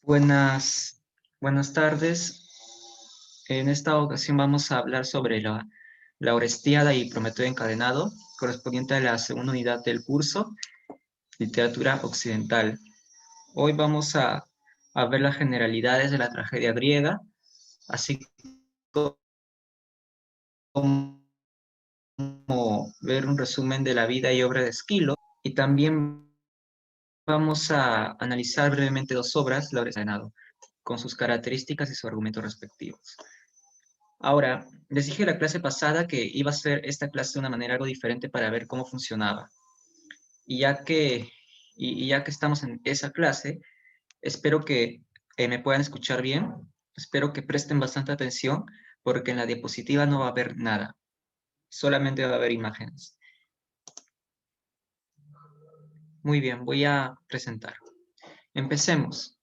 Buenas, buenas tardes. En esta ocasión vamos a hablar sobre la Orestiada y Prometeo encadenado, correspondiente a la segunda unidad del curso, Literatura Occidental. Hoy vamos a ver las generalidades de la tragedia griega, así como ver un resumen de la vida y obra de Esquilo, y también vamos a analizar brevemente dos obras, la Orestiada y Encadenado, con sus características y sus argumentos respectivos. Ahora, les dije la clase pasada que iba a hacer esta clase de una manera algo diferente para ver cómo funcionaba. Y ya que estamos en esa clase, espero que me puedan escuchar bien, espero que presten bastante atención, porque en la diapositiva no va a haber nada, solamente va a haber imágenes. Muy bien, voy a presentar. Empecemos.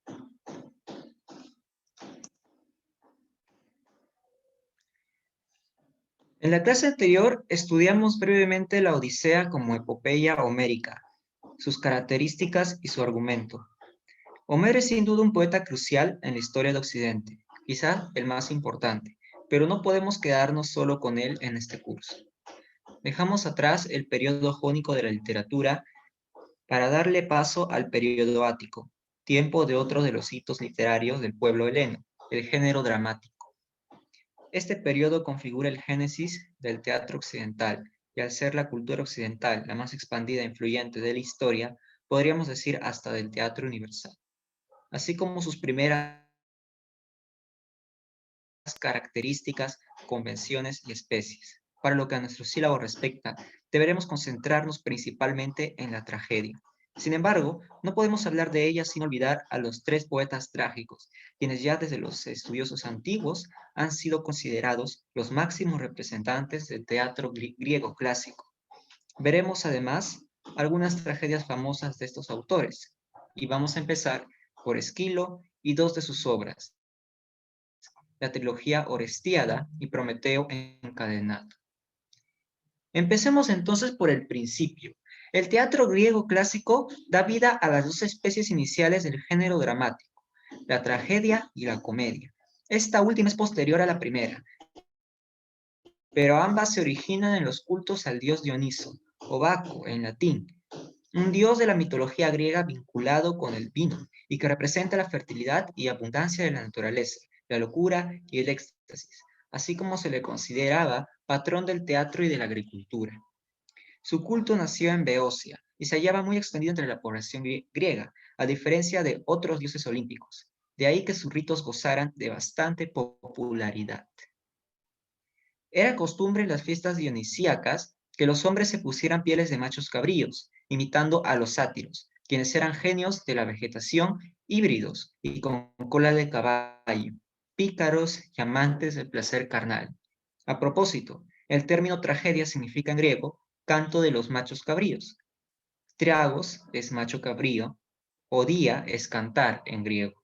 En la clase anterior estudiamos brevemente la Odisea como epopeya homérica, sus características y su argumento. Homero es sin duda un poeta crucial en la historia de Occidente, quizá el más importante, pero no podemos quedarnos solo con él en este curso. Dejamos atrás el periodo jónico de la literatura para darle paso al periodo ático, tiempo de otro de los hitos literarios del pueblo heleno, el género dramático. Este periodo configura el génesis del teatro occidental, y al ser la cultura occidental la más expandida e influyente de la historia, podríamos decir hasta del teatro universal, así como sus primeras características, convenciones y especies. Para lo que a nuestro sílabo respecta, deberemos concentrarnos principalmente en la tragedia. Sin embargo, no podemos hablar de ella sin olvidar a los tres poetas trágicos, quienes ya desde los estudiosos antiguos han sido considerados los máximos representantes del teatro griego clásico. Veremos además algunas tragedias famosas de estos autores, y vamos a empezar por Esquilo y dos de sus obras, la trilogía Orestiada y Prometeo encadenado. Empecemos entonces por el principio. El teatro griego clásico da vida a las dos especies iniciales del género dramático, la tragedia y la comedia. Esta última es posterior a la primera, pero ambas se originan en los cultos al dios Dioniso, o Baco en latín, un dios de la mitología griega vinculado con el vino y que representa la fertilidad y abundancia de la naturaleza, la locura y el éxtasis, así como se le consideraba patrón del teatro y de la agricultura. Su culto nació en Beocia y se hallaba muy extendido entre la población griega, a diferencia de otros dioses olímpicos. De ahí que sus ritos gozaran de bastante popularidad. Era costumbre en las fiestas dionisíacas que los hombres se pusieran pieles de machos cabríos, imitando a los sátiros, quienes eran genios de la vegetación, híbridos y con cola de caballo, pícaros y amantes del placer carnal. A propósito, el término tragedia significa en griego canto de los machos cabríos. Triagos es macho cabrío, odía es cantar en griego.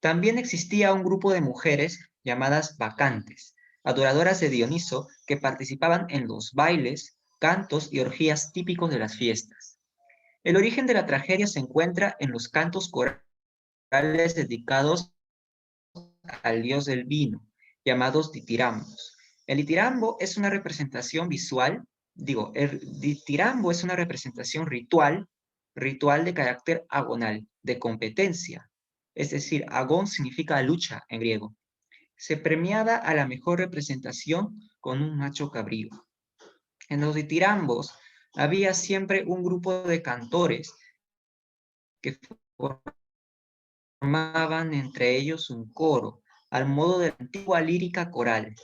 También existía un grupo de mujeres llamadas bacantes, adoradoras de Dioniso, que participaban en los bailes, cantos y orgías típicos de las fiestas. El origen de la tragedia se encuentra en los cantos corales dedicados al dios del vino, llamados ditirambos. El ditirambo es una representación visual, el ditirambo es una representación ritual de carácter agonal, de competencia. Es decir, agón significa lucha en griego. Se premiaba a la mejor representación con un macho cabrío. En los ditirambos había siempre un grupo de cantores que formaban entre ellos un coro, al modo de la antigua lírica coral.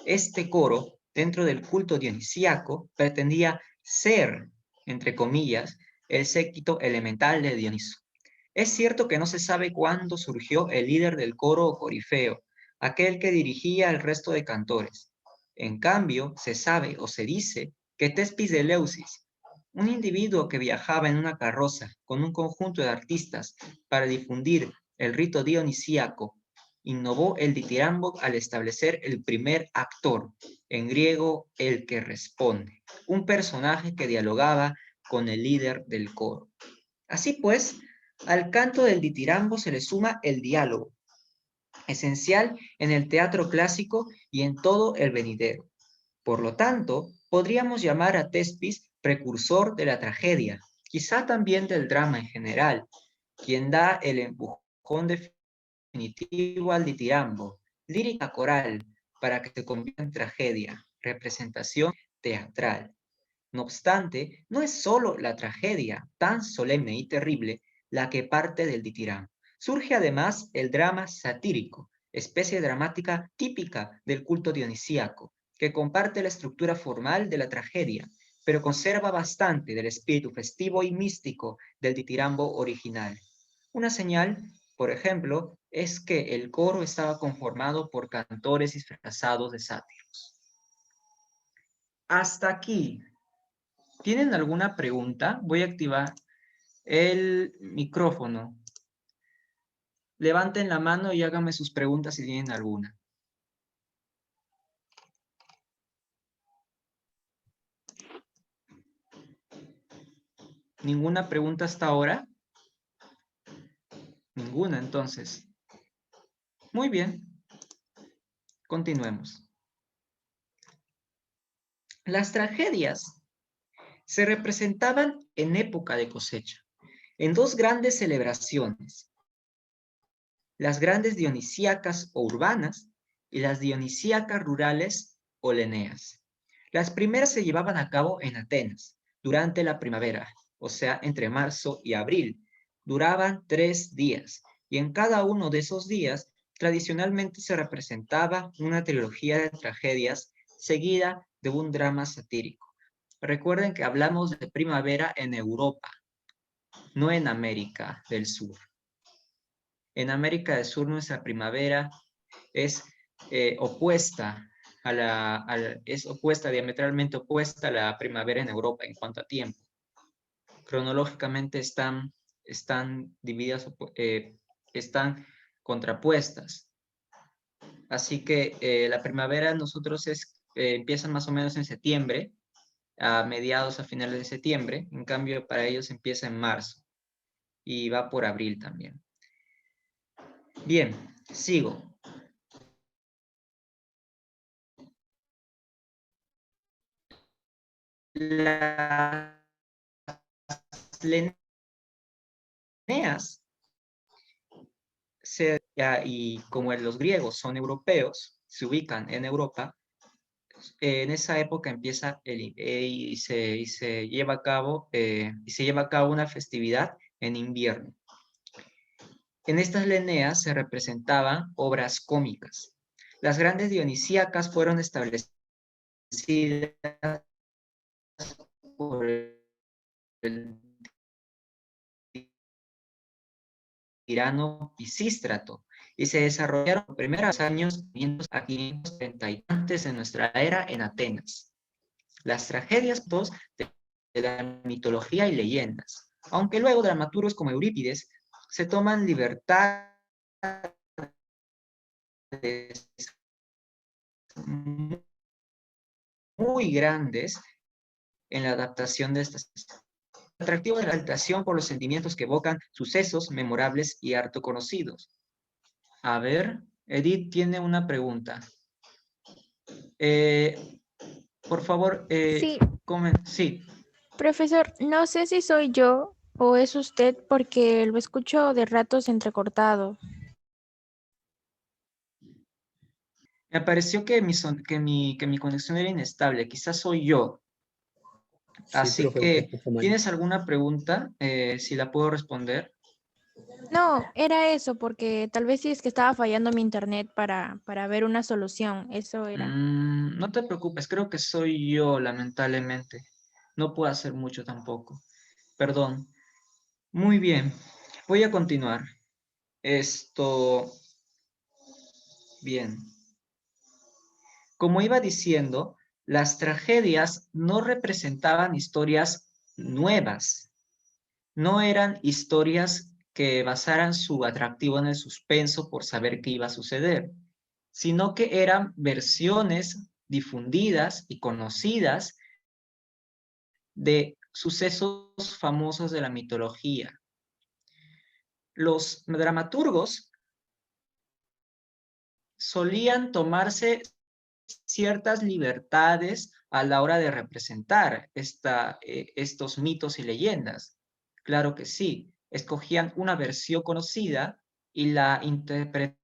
Este coro, dentro del culto dionisíaco, pretendía ser, entre comillas, el séquito elemental de Dioniso. Es cierto que no se sabe cuándo surgió el líder del coro o corifeo, aquel que dirigía al resto de cantores. En cambio, se sabe o se dice que Tespis de Eleusis, un individuo que viajaba en una carroza con un conjunto de artistas para difundir el rito dionisíaco, innovó el ditirambo al establecer el primer actor, en griego el que responde, un personaje que dialogaba con el líder del coro. Así pues, Al canto del ditirambo se le suma el diálogo, esencial en el teatro clásico y en todo el venidero. Por lo tanto, podríamos llamar a Thespis precursor de la tragedia, quizá también del drama en general, quien da el empujón definitivo al ditirambo, lírica coral, para que se convierta en tragedia, representación teatral. No obstante, no es solo la tragedia tan solemne y terrible la que parte del ditirambo. Surge además el drama satírico, especie dramática típica del culto dionisíaco, que comparte la estructura formal de la tragedia, pero conserva bastante del espíritu festivo y místico del ditirambo original. Una señal, por ejemplo, es que el coro estaba conformado por cantores disfrazados de sátiros. Hasta aquí. ¿Tienen alguna pregunta? Voy a activar el micrófono. Levanten la mano y háganme sus preguntas si tienen alguna. ¿Ninguna pregunta hasta ahora? Ninguna, entonces. Muy bien. Continuemos. Las tragedias se representaban en época de cosecha, en dos grandes celebraciones, las grandes dionisíacas o urbanas y las dionisíacas rurales o leneas. Las primeras se llevaban a cabo en Atenas durante la primavera, o sea, entre marzo y abril. Duraban 3 días y en cada uno de esos días tradicionalmente se representaba una trilogía de tragedias seguida de un drama satírico. Recuerden que hablamos de primavera en Europa, no en América del Sur. En América del Sur nuestra primavera es opuesta es opuesta, diametralmente opuesta a la primavera en Europa en cuanto a tiempo. Cronológicamente están divididas, están contrapuestas. Así que la primavera nosotros empieza más o menos en septiembre, a mediados, a finales de septiembre. En cambio, para ellos empieza en marzo y va por abril también. Bien, sigo. Las Leneas, y como los griegos son europeos, se ubican en Europa, en esa época empieza y se lleva a cabo, una festividad en invierno. En estas Leneas se representaban obras cómicas. Las grandes dionisíacas fueron establecidas por el tirano Pisístrato y se desarrollaron los primeros años 500 a 530 antes de nuestra era en Atenas. Las tragedias de la mitología y leyendas, aunque luego dramaturgos como Eurípides se toman libertades muy grandes en la adaptación de estas. Atractivo de la adaptación por los sentimientos que evocan sucesos memorables y harto conocidos. A ver, Edith tiene una pregunta. Por favor, Sí, sí. profesor, no sé si soy yo o es usted porque lo escucho de ratos entrecortado. Me pareció que mi conexión era inestable. Quizás soy yo. Sí, Así profe, usted que, escucha mal. ¿tienes alguna pregunta? Si la puedo responder. No, era eso, porque tal vez sí es que estaba fallando mi internet para ver una solución. Eso era. No te preocupes, creo que soy yo, lamentablemente. No puedo hacer mucho tampoco. Perdón. Muy bien, voy a continuar. Esto, bien. Como iba diciendo, las tragedias no representaban historias nuevas, no eran historias que basaran su atractivo en el suspenso por saber qué iba a suceder, sino que eran versiones difundidas y conocidas de sucesos famosos de la mitología. los dramaturgos solían tomarse ciertas libertades a la hora de representar estos mitos y leyendas. Claro que sí, escogían una versión conocida y la interpretaban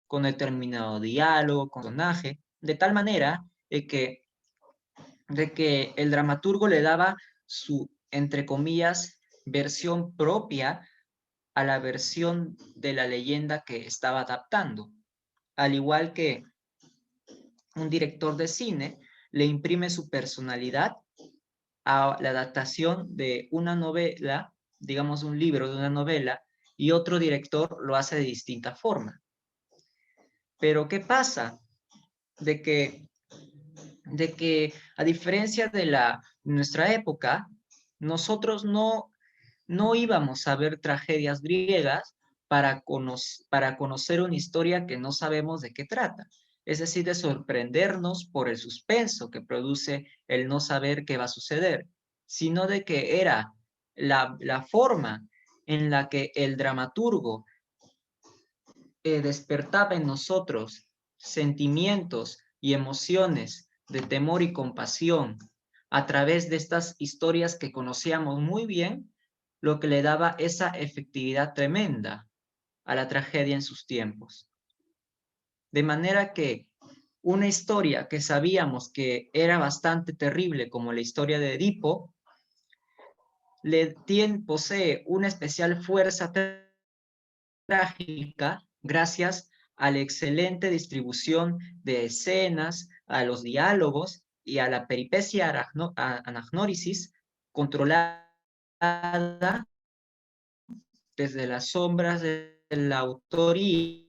con determinado diálogo, con personaje, de tal manera de que el dramaturgo le daba su, entre comillas, versión propia a la versión de la leyenda que estaba adaptando. Al igual que un director de cine le imprime su personalidad a la adaptación de una novela, digamos un libro de una novela, y otro director lo hace de distinta forma. Pero ¿qué pasa? De que a diferencia de nuestra época, nosotros no íbamos a ver tragedias griegas para conocer una historia que no sabemos de qué trata. Es decir, de sorprendernos por el suspenso que produce el no saber qué va a suceder, sino de que era la forma en la que el dramaturgo despertaba en nosotros sentimientos y emociones de temor y compasión a través de estas historias que conocíamos muy bien, lo que le daba esa efectividad tremenda a la tragedia en sus tiempos. De manera que una historia que sabíamos que era bastante terrible, como la historia de Edipo, posee una especial fuerza trágica gracias a la excelente distribución de escenas, a los diálogos y a la peripecia anagnórisis controlada desde las sombras de la autoría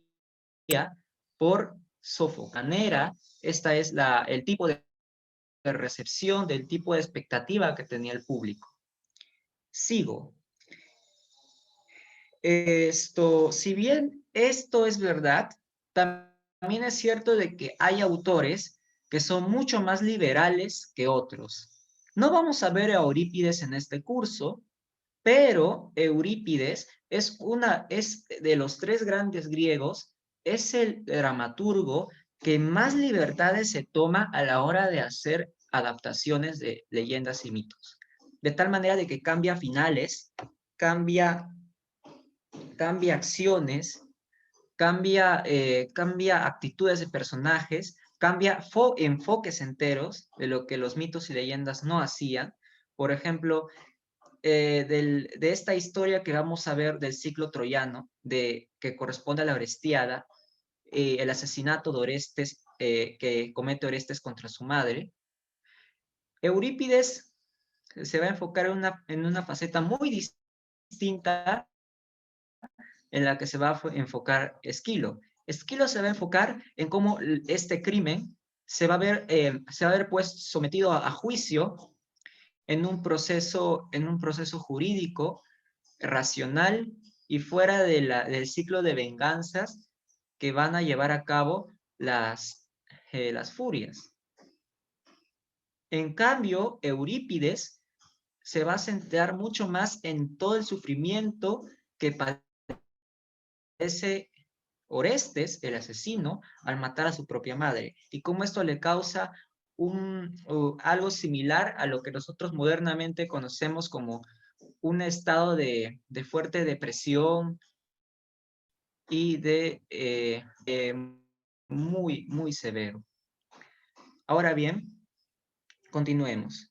por Sofocanera. Esta es el tipo de recepción, del tipo de expectativa que tenía el público. Sigo. Si bien esto es verdad, también es cierto de que hay autores que son mucho más liberales que otros. No vamos a ver a Eurípides en este curso, pero Eurípides es de los tres grandes griegos, es el dramaturgo que más libertades se toma a la hora de hacer adaptaciones de leyendas y mitos. De tal manera de que cambia finales, cambia acciones, cambia actitudes de personajes, cambia enfoques enteros de lo que los mitos y leyendas no hacían. Por ejemplo, de esta historia que vamos a ver del ciclo troyano, que corresponde a la Orestiada, el asesinato de Orestes, que comete Orestes contra su madre, Eurípides se va a enfocar en una faceta muy distinta en la que se va a enfocar Esquilo. Esquilo se va a enfocar en cómo este crimen se va a ver pues sometido a juicio en un proceso jurídico, racional y fuera del ciclo de venganzas que van a llevar a cabo las furias. En cambio, Eurípides se va a centrar mucho más en todo el sufrimiento que padece Orestes, el asesino, al matar a su propia madre, y cómo esto le causa algo similar a lo que nosotros modernamente conocemos como un estado de fuerte depresión y de muy, muy severo. Ahora bien, continuemos.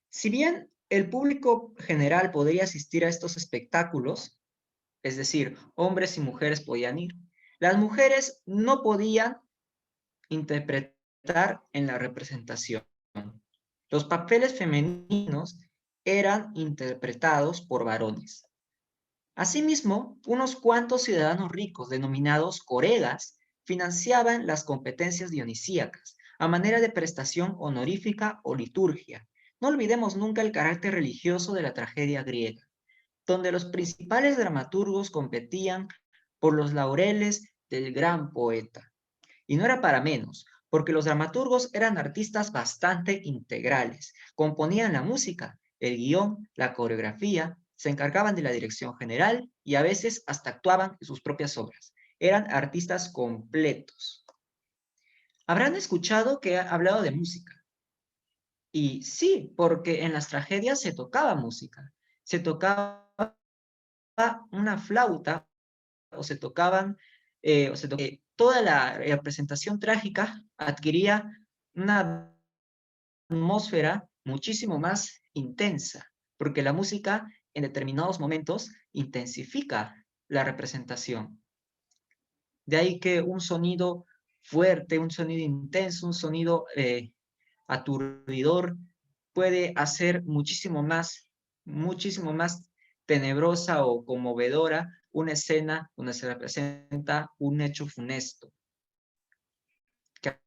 Si bien el público general podría asistir a estos espectáculos, es decir, hombres y mujeres podían ir, las mujeres no podían interpretar en la representación. Los papeles femeninos eran interpretados por varones. Asimismo, unos cuantos ciudadanos ricos, denominados coregas, financiaban las competencias dionisíacas, a manera de prestación honorífica o liturgia. No olvidemos nunca el carácter religioso de la tragedia griega, donde los principales dramaturgos competían por los laureles del gran poeta. Y no era para menos, porque los dramaturgos eran artistas bastante integrales, componían la música, el guión, la coreografía, se encargaban de la dirección general y a veces hasta actuaban en sus propias obras. Eran artistas completos. Habrán escuchado que he hablado de música. Y sí, porque en las tragedias se tocaba música. Se tocaba una flauta toda la representación trágica adquiría una atmósfera muchísimo más intensa, porque la música en determinados momentos intensifica la representación. De ahí que un sonido fuerte, un sonido intenso, un sonido aturdidor puede hacer muchísimo más tenebrosa o conmovedora una escena donde se representa un hecho funesto que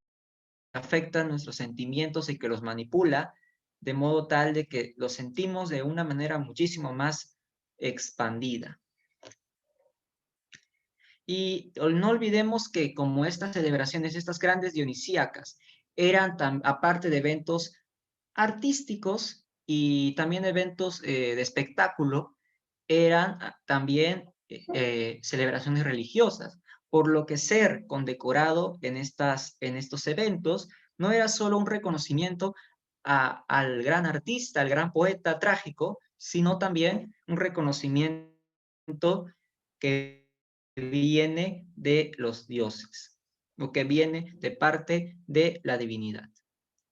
afecta nuestros sentimientos y que los manipula de modo tal de que los sentimos de una manera muchísimo más expandida. Y no olvidemos que como estas celebraciones, estas grandes dionisíacas, eran aparte de eventos artísticos y también eventos de espectáculo, eran también celebraciones religiosas, por lo que ser condecorado en estos eventos no era solo un reconocimiento al gran artista, al gran poeta trágico, sino también un reconocimiento que viene de los dioses, o que viene de parte de la divinidad.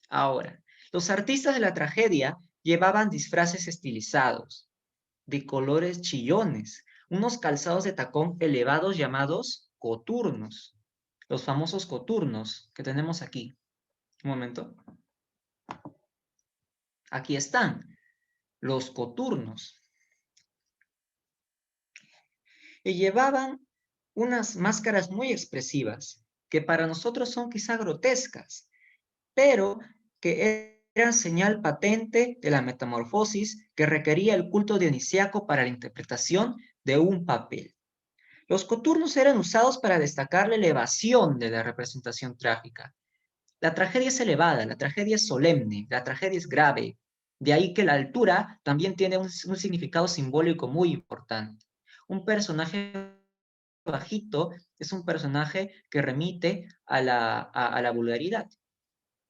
Ahora, los artistas de la tragedia llevaban disfraces estilizados, de colores chillones, unos calzados de tacón elevados llamados coturnos, los famosos coturnos que tenemos aquí. Un momento. Aquí están, los coturnos. Y llevaban unas máscaras muy expresivas, que para nosotros son quizá grotescas, pero que eran señal patente de la metamorfosis que requería el culto dionisíaco para la interpretación de un papel. Los coturnos eran usados para destacar la elevación de la representación trágica. La tragedia es elevada, la tragedia es solemne, la tragedia es grave. De ahí que la altura también tiene un significado simbólico muy importante. Un personaje bajito es un personaje que remite a la vulgaridad.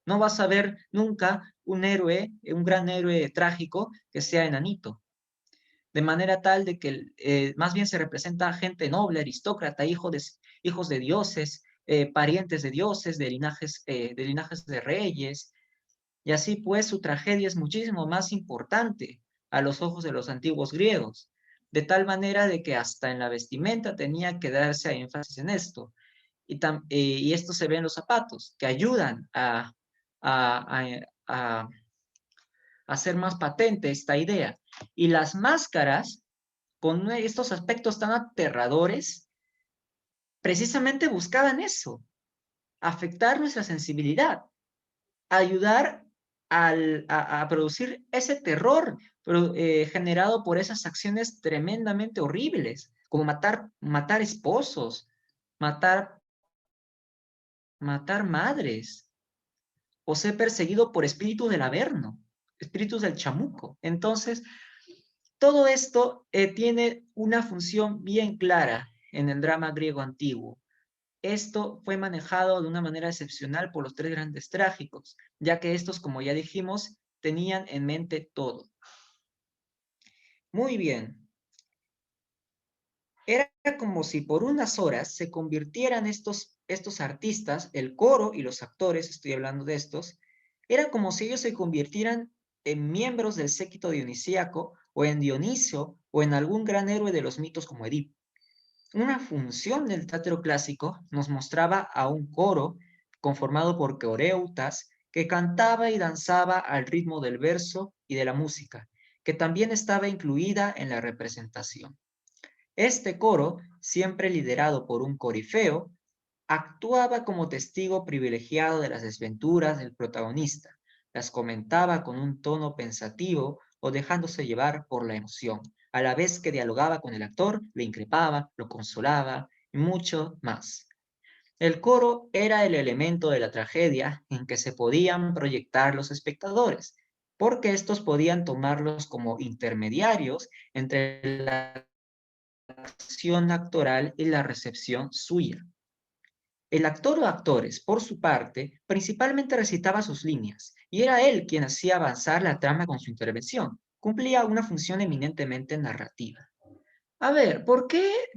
No vas a ver nunca un héroe, un gran héroe trágico que sea enanito. De manera tal de que más bien se representa gente noble, aristócrata, hijos de dioses, parientes de dioses, de linajes de reyes. Y así pues su tragedia es muchísimo más importante a los ojos de los antiguos griegos. De tal manera de que hasta en la vestimenta tenía que darse énfasis en esto. Y esto se ve en los zapatos, que ayudan a hacer más patente esta idea. Y las máscaras, con estos aspectos tan aterradores, precisamente buscaban eso, afectar nuestra sensibilidad, ayudar a producir ese terror generado por esas acciones tremendamente horribles, como matar esposos, matar madres, o ser perseguido por espíritus del Averno, espíritus del chamuco. Entonces, todo esto tiene una función bien clara en el drama griego antiguo. Esto fue manejado de una manera excepcional por los tres grandes trágicos, ya que estos, como ya dijimos, tenían en mente todo. Muy bien. Era como si por unas horas se convirtieran estos artistas, el coro y los actores, estoy hablando de estos, era como si ellos se convirtieran en miembros del séquito dionisíaco o en Dioniso o en algún gran héroe de los mitos como Edipo. Una función del teatro clásico nos mostraba a un coro conformado por coreutas que cantaba y danzaba al ritmo del verso y de la música, que también estaba incluida en la representación. Este coro, siempre liderado por un corifeo, actuaba como testigo privilegiado de las desventuras del protagonista, las comentaba con un tono pensativo o dejándose llevar por la emoción, a la vez que dialogaba con el actor, le increpaba, lo consolaba y mucho más. El coro era el elemento de la tragedia en que se podían proyectar los espectadores. porque estos podían tomarlos como intermediarios entre la acción actoral y la recepción suya. El actor o actores, por su parte, principalmente recitaba sus líneas, y era él quien hacía avanzar la trama con su intervención. Cumplía una función eminentemente narrativa. A ver,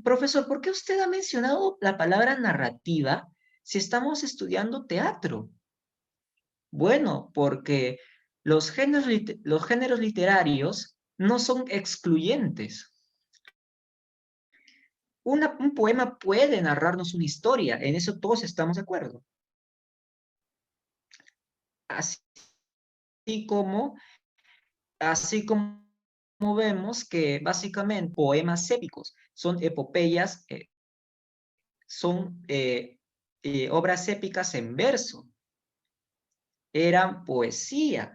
profesor, por qué usted ha mencionado la palabra narrativa si estamos estudiando teatro? Bueno, porque los géneros literarios no son excluyentes. Un poema puede narrarnos una historia, en eso todos estamos de acuerdo. Así como, así como vemos que básicamente poemas épicos son epopeyas, son obras épicas en verso, eran poesía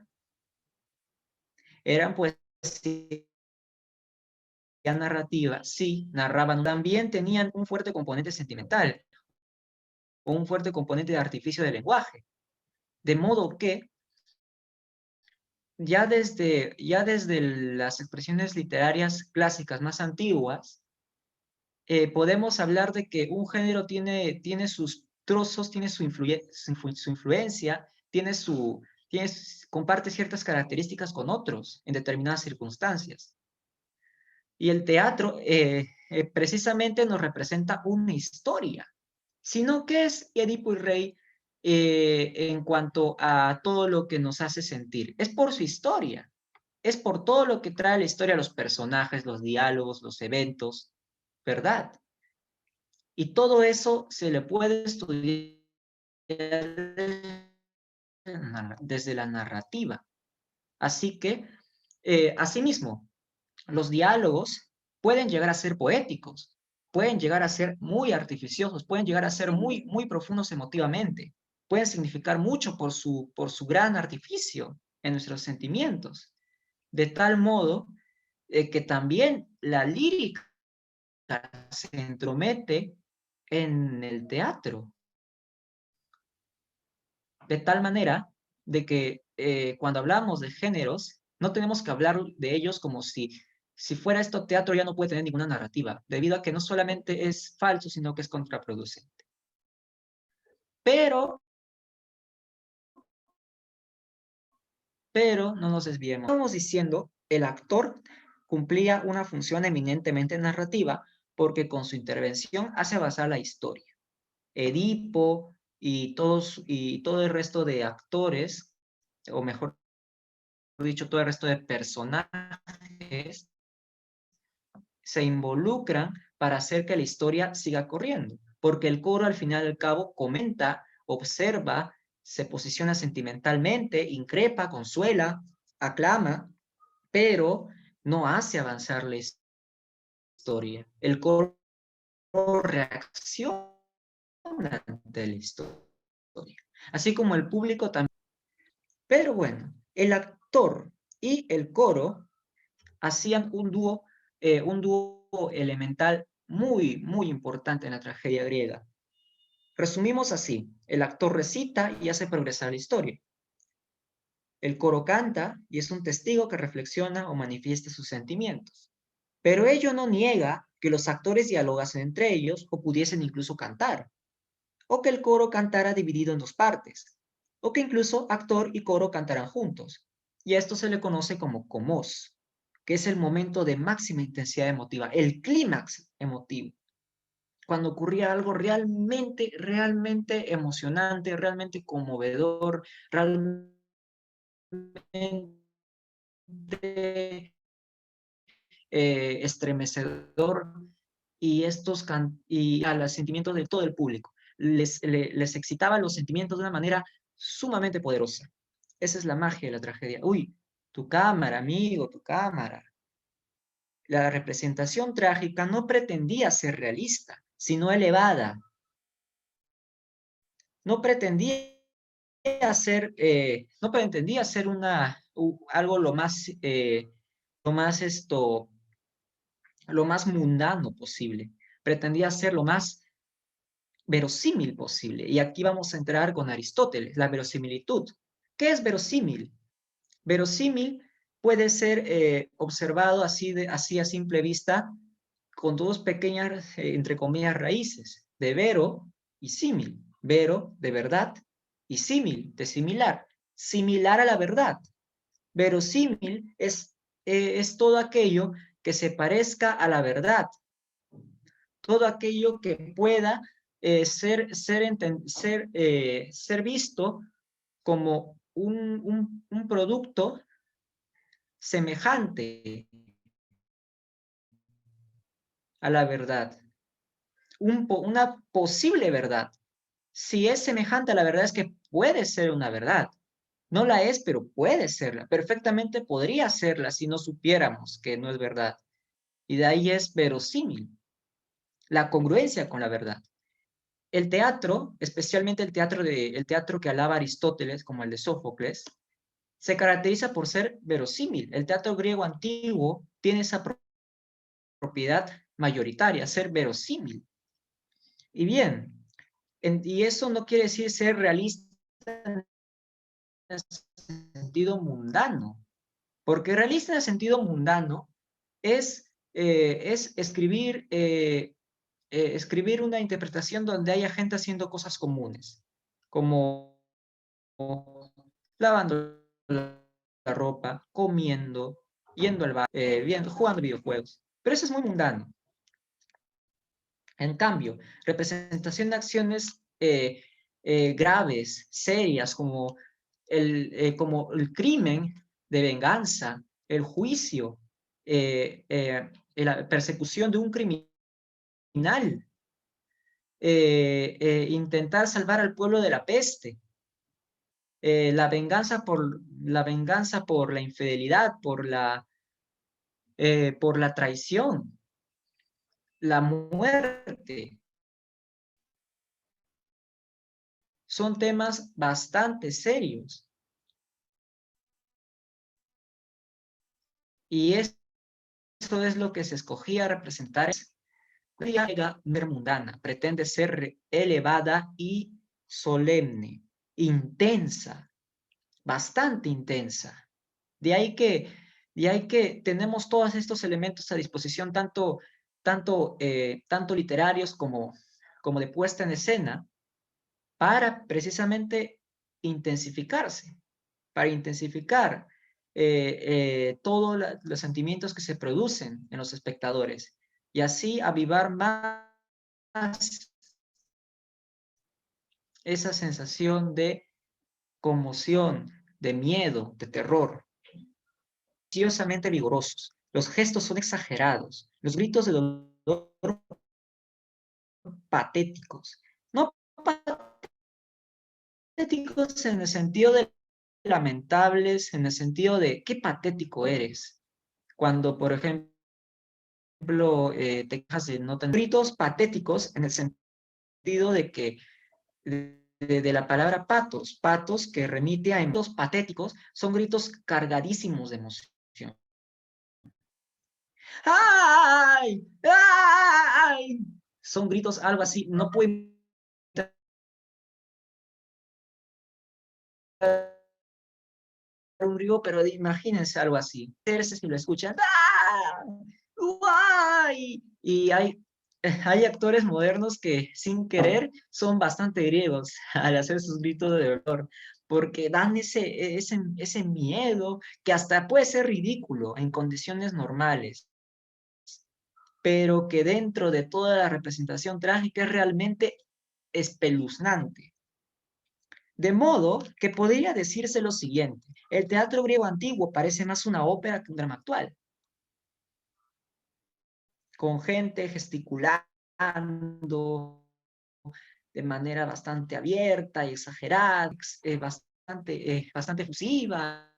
narrativa, sí, narraban, también tenían un fuerte componente sentimental, o un fuerte componente de artificio del lenguaje, de modo que ya desde las expresiones literarias clásicas más antiguas, podemos hablar de que un género tiene sus trozos, tiene su influencia, comparte ciertas características con otros en determinadas circunstancias. Y el teatro precisamente nos representa una historia, sino que es Edipo y Rey en cuanto a todo lo que nos hace sentir. Es por su historia, es por todo lo que trae la historia, los personajes, los diálogos, los eventos, ¿verdad? Y todo eso se le puede estudiar desde la narrativa. Así que, asimismo, los diálogos pueden llegar a ser poéticos, pueden llegar a ser muy artificiosos, pueden llegar a ser muy, muy profundos emotivamente, pueden significar mucho por su gran artificio en nuestros sentimientos, de tal modo que también la lírica se entromete en el teatro, de tal manera de que cuando hablamos de géneros, no tenemos que hablar de ellos como si fuera esto teatro ya no puede tener ninguna narrativa, debido a que no solamente es falso, sino que es contraproducente. Pero no nos desviemos. Estamos diciendo, el actor cumplía una función eminentemente narrativa porque con su intervención hace avanzar la historia. Edipo y todo el resto de actores, o mejor dicho, todo el resto de personajes, se involucran para hacer que la historia siga corriendo, porque el coro al final y al cabo comenta, observa, se posiciona sentimentalmente, increpa, consuela, aclama, pero no hace avanzar la historia. El coro reacciona ante la historia, así como el público también. Pero bueno, el actor y el coro hacían un dúo elemental muy, muy importante en la tragedia griega. Resumimos así, el actor recita y hace progresar la historia. El coro canta y es un testigo que reflexiona o manifiesta sus sentimientos. Pero ello no niega que los actores dialogasen entre ellos o pudiesen incluso cantar, o que el coro cantara dividido en dos partes, o que incluso actor y coro cantaran juntos. Y a esto se le conoce como comos, que es el momento de máxima intensidad emotiva, el clímax emotivo, cuando ocurría algo realmente, realmente emocionante, realmente conmovedor, realmente estremecedor, y a los sentimientos de todo el público. Les excitaba los sentimientos de una manera sumamente poderosa. Esa es la magia de la tragedia. Uy, tu cámara, amigo, tu cámara. La representación trágica no pretendía ser realista, sino elevada. No pretendía ser algo lo más mundano posible. Pretendía ser lo más verosímil posible. Y aquí vamos a entrar con Aristóteles, la verosimilitud. ¿Qué es verosímil? Verosímil puede ser observado así a simple vista con dos pequeñas, entre comillas, raíces, de vero y símil. Vero, de verdad, y símil, de similar. Similar a la verdad. Verosímil es todo aquello que se parezca a la verdad. Todo aquello que pueda ser visto como un producto semejante a la verdad, una posible verdad. Si es semejante a la verdad, es que puede ser una verdad. No la es, pero puede serla. Perfectamente podría serla si no supiéramos que no es verdad. Y de ahí es verosímil, la congruencia con la verdad. El teatro, especialmente el teatro que alaba Aristóteles, como el de Sófocles, se caracteriza por ser verosímil. El teatro griego antiguo tiene esa propiedad mayoritaria, ser verosímil. Y bien, y eso no quiere decir ser realista en el sentido mundano, porque realista en el sentido mundano es escribir una interpretación donde haya gente haciendo cosas comunes, como lavando la ropa, comiendo, yendo al bar, jugando videojuegos. Pero eso es muy mundano. En cambio, representación de acciones graves, serias, como el crimen de venganza, el juicio, la persecución de un criminal, intentar salvar al pueblo de la peste, la venganza por la infidelidad, por la traición, la muerte. Son temas bastante serios. Y esto es lo que se escogía representar. La mundana pretende ser elevada y solemne, intensa, bastante intensa. De ahí que tenemos todos estos elementos a disposición, tanto literarios como de puesta en escena, para precisamente intensificarse, para intensificar todos los sentimientos que se producen en los espectadores y así avivar más esa sensación de conmoción, de miedo, de terror. Preciosamente vigorosos. Los gestos son exagerados. Los gritos de dolor patéticos. No patéticos en el sentido de lamentables, en el sentido de qué patético eres. Cuando, por ejemplo, te quejas de no tener gritos patéticos en el sentido de que de la palabra patos, patos que remite a gritos patéticos, son gritos cargadísimos de emoción. ¡Ay! ¡Ay! Son gritos algo así, no pueden un río, pero imagínense algo así. Si lo escuchan, ¡ah! ¡Uay! Y hay actores modernos que sin querer son bastante griegos al hacer sus gritos de dolor, porque dan ese miedo que hasta puede ser ridículo en condiciones normales, pero que dentro de toda la representación trágica es realmente espeluznante. De modo que podría decirse lo siguiente: el teatro griego antiguo parece más una ópera que un drama actual, con gente gesticulando de manera bastante abierta y exagerada, bastante efusiva,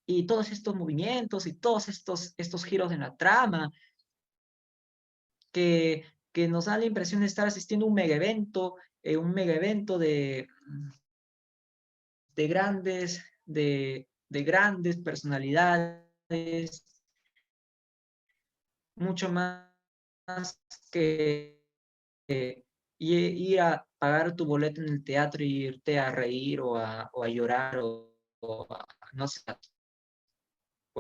y todos estos movimientos y todos estos giros en la trama que nos da la impresión de estar asistiendo a un mega evento de grandes personalidades, mucho más que ir a pagar tu boleto en el teatro y irte a reír o a llorar o no sé,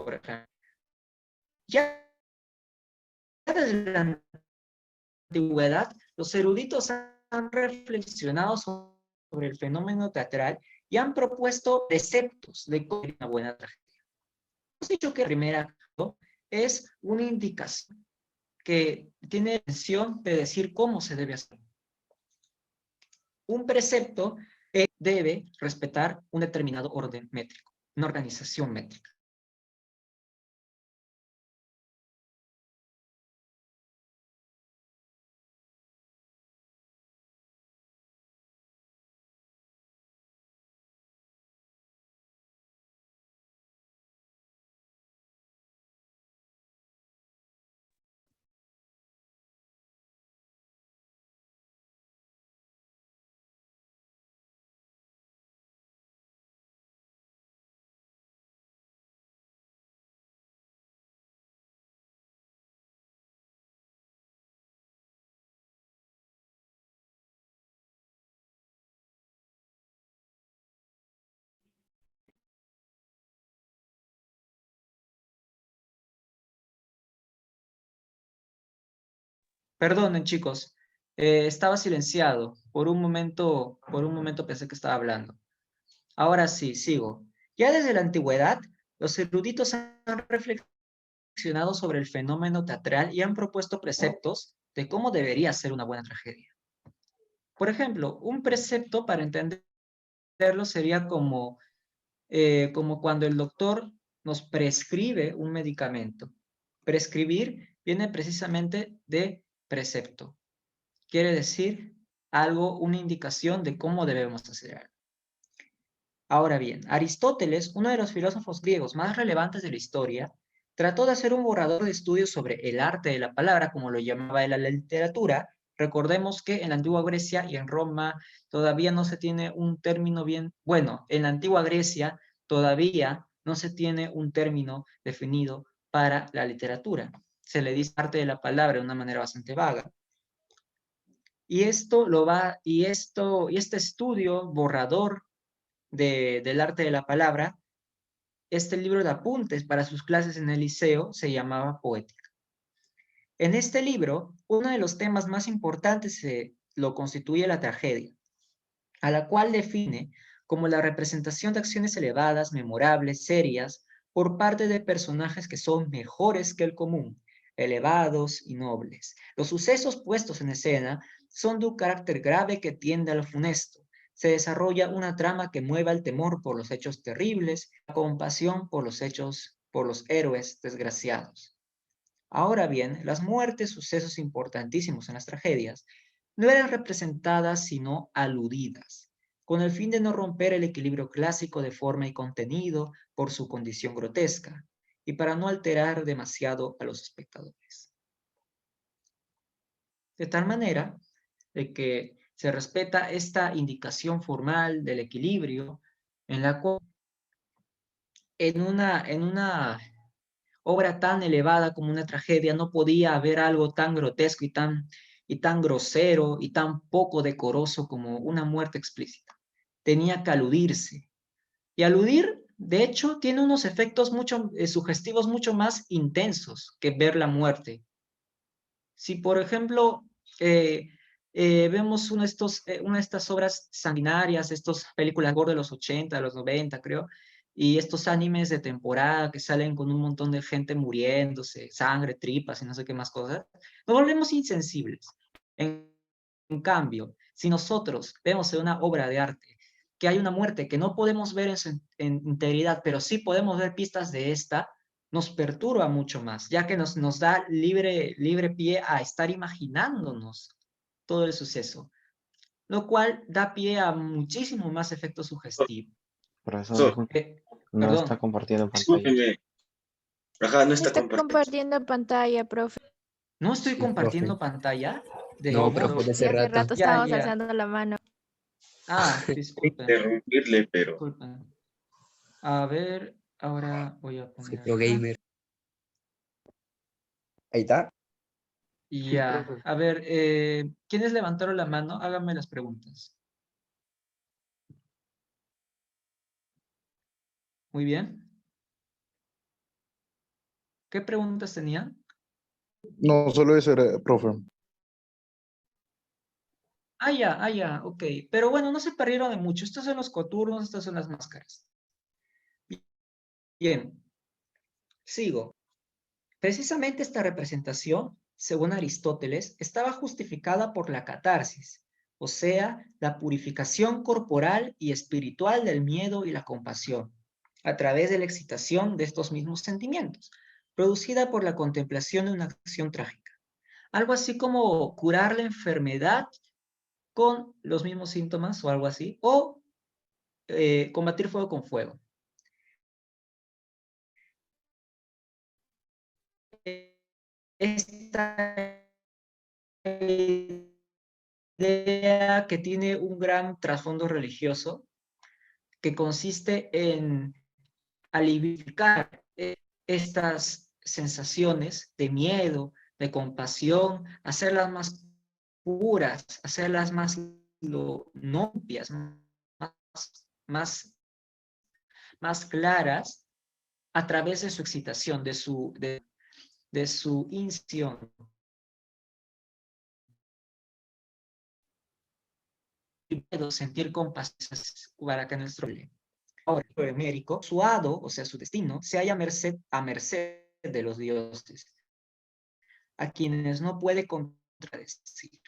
por ejemplo. Ya desde la antigüedad, los eruditos han reflexionado sobre el fenómeno teatral y han propuesto preceptos de cómo es una buena tragedia. Hemos dicho que el primer acto es una indicación que tiene la intención de decir cómo se debe hacer. Un precepto debe respetar un determinado orden métrico, una organización métrica. Perdonen, chicos, estaba silenciado. Por un momento pensé que estaba hablando. Ahora sí, sigo. Ya desde la antigüedad, los eruditos han reflexionado sobre el fenómeno teatral y han propuesto preceptos de cómo debería ser una buena tragedia. Por ejemplo, un precepto para entenderlo sería como cuando el doctor nos prescribe un medicamento. Prescribir viene precisamente de precepto. Quiere decir algo, una indicación de cómo debemos hacer algo. Ahora bien, Aristóteles, uno de los filósofos griegos más relevantes de la historia, trató de hacer un borrador de estudios sobre el arte de la palabra, como lo llamaba él a la literatura. Recordemos que en la antigua Grecia y en Roma todavía no se tiene un término bien, bueno, en la antigua Grecia todavía no se tiene un término definido para la literatura. Se le dice arte de la palabra de una manera bastante vaga. Y este estudio, borrador del arte de la palabra, este libro de apuntes para sus clases en el liceo se llamaba Poética. En este libro, uno de los temas más importantes lo constituye la tragedia, a la cual define como la representación de acciones elevadas, memorables, serias, por parte de personajes que son mejores que el común, elevados y nobles. Los sucesos puestos en escena son de un carácter grave que tiende a lo funesto. Se desarrolla una trama que mueva el temor por los hechos terribles, la compasión por los héroes desgraciados. Ahora bien, las muertes, sucesos importantísimos en las tragedias, no eran representadas sino aludidas, con el fin de no romper el equilibrio clásico de forma y contenido por su condición grotesca, y para no alterar demasiado a los espectadores. De tal manera de que se respeta esta indicación formal del equilibrio, en la cual en una obra tan elevada como una tragedia no podía haber algo tan grotesco y tan grosero y tan poco decoroso como una muerte explícita. Tenía que aludirse. Y aludir, de hecho, tiene unos efectos mucho sugestivos mucho más intensos que ver la muerte. Si, por ejemplo, vemos una de estas obras sanguinarias, estas películas gore de los 80, de los 90, creo, y estos animes de temporada que salen con un montón de gente muriéndose, sangre, tripas y no sé qué más cosas, nos volvemos insensibles. En cambio, si nosotros vemos en una obra de arte que hay una muerte que no podemos ver en integridad, pero sí podemos ver pistas de esta, nos perturba mucho más, ya que nos da libre pie a estar imaginándonos todo el suceso, lo cual da pie a muchísimo más efecto sugestivo. Profesor, So, disculpe, no está Perdón, compartiendo pantalla. discúlpeme. Ajá, no está Está compartiendo. compartiendo pantalla, profe. no estoy Sí, profe. compartiendo pantalla. ¿De No, cómo? profe, de Sí, hace hace rato. rato Ya, estábamos ya. alzando la mano. Disculpen, Interrumpirle, pero disculpen. A ver, ahora voy a Soy poner pro acá. gamer. Ahí está. Sí, Ya, profe. a ver, ¿quiénes levantaron la mano? Háganme las preguntas. Muy bien. ¿Qué preguntas tenían? No, solo eso era, profe. Ah, ya, ok. Pero bueno, no se perdieron de mucho. Estos son los coturnos, estas son las máscaras. Bien, sigo. Precisamente esta representación, según Aristóteles, estaba justificada por la catarsis, o sea, la purificación corporal y espiritual del miedo y la compasión, a través de la excitación de estos mismos sentimientos, producida por la contemplación de una acción trágica. Algo así como curar la enfermedad con los mismos síntomas o algo así, o combatir fuego con fuego. Esta idea que tiene un gran trasfondo religioso que consiste en aliviar estas sensaciones de miedo, de compasión, hacerlas más puras, hacerlas más limpias, más, más claras a través de su excitación, de su incisión. Sentir compasión para que nuestro ahora el Américo, su hado, o sea, su destino, se halla a merced de los dioses, a quienes no puede contradecir.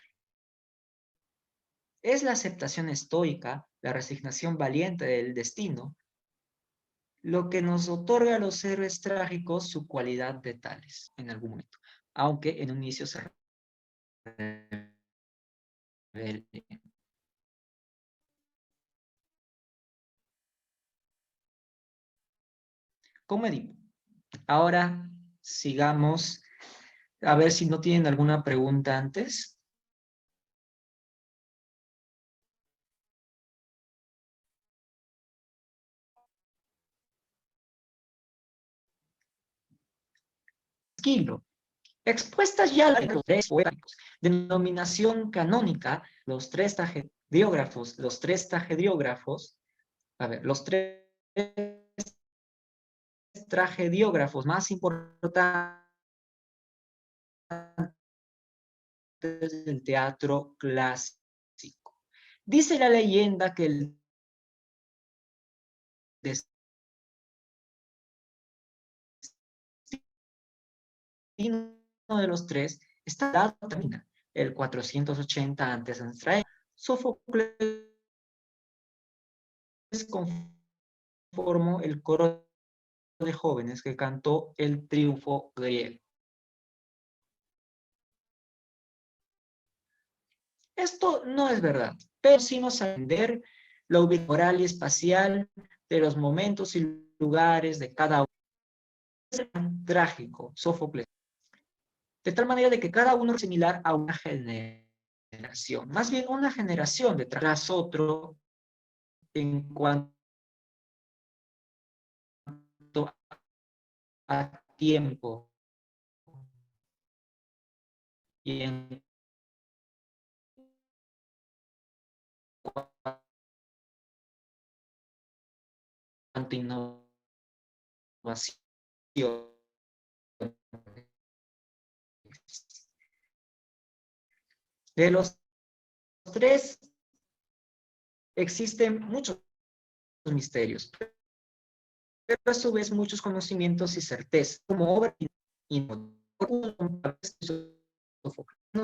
Es la aceptación estoica, la resignación valiente del destino, lo que nos otorga a los héroes trágicos su cualidad de tales en algún momento, aunque en un inicio se revele. Como Edipo. Ahora sigamos a ver si no tienen alguna pregunta antes. Esquilo. Expuestas ya los tres poéticos, denominación canónica, los tres tragediógrafos, a ver, los tres tragediógrafos más importantes del teatro clásico. Dice la leyenda que el destino de los tres está dado también el 480 antes de nuestra era. Sófocles conformó el coro de jóvenes que cantó el triunfo griego. Esto no es verdad, pero sí nos entender la ubicación moral y espacial de los momentos y lugares de cada uno. Es trágico, Sófocles. De tal manera de que cada uno es similar a una generación. Más bien una generación detrás otro en cuanto a tiempo y en cuanto a innovación. De los tres existen muchos misterios, pero a su vez muchos conocimientos y certezas, como obra y no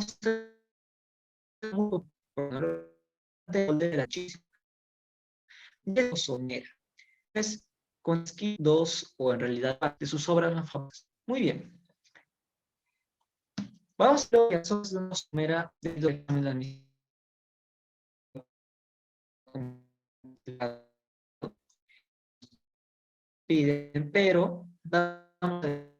sé de la chispa de Sonera. Es con dos o en realidad de sus obras más famosas. Muy bien. Vamos a ver que son de una somera de la misma piden, pero vamos a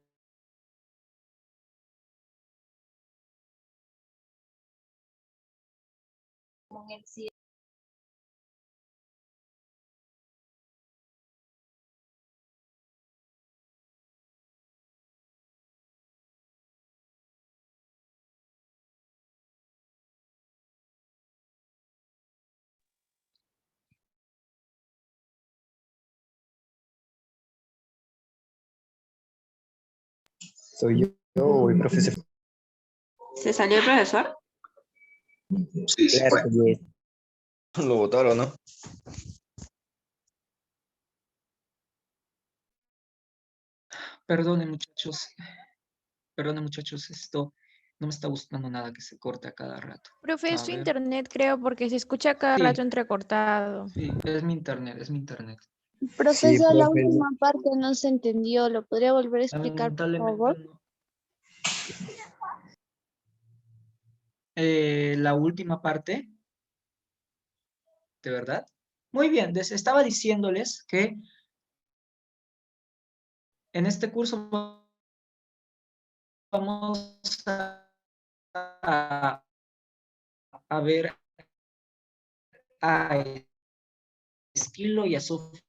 Soy yo o el profesor. ¿Se salió el profesor? Sí, sí, Claro, fue. pues, Lo votaron, ¿no? Perdone, muchachos. Perdone, muchachos, esto no me está gustando nada que se corte a cada rato. Profe, es A su ver. internet, creo, porque se escucha cada Sí, rato entrecortado. sí, es mi internet, es mi internet. sí, Profesor, la profe. última parte no se entendió. ¿Lo podría volver a explicar, por Lamentablemente favor? no. La última parte, ¿de verdad? Muy bien, estaba diciéndoles que en este curso vamos a, a ver a Esquilo y a Sófocles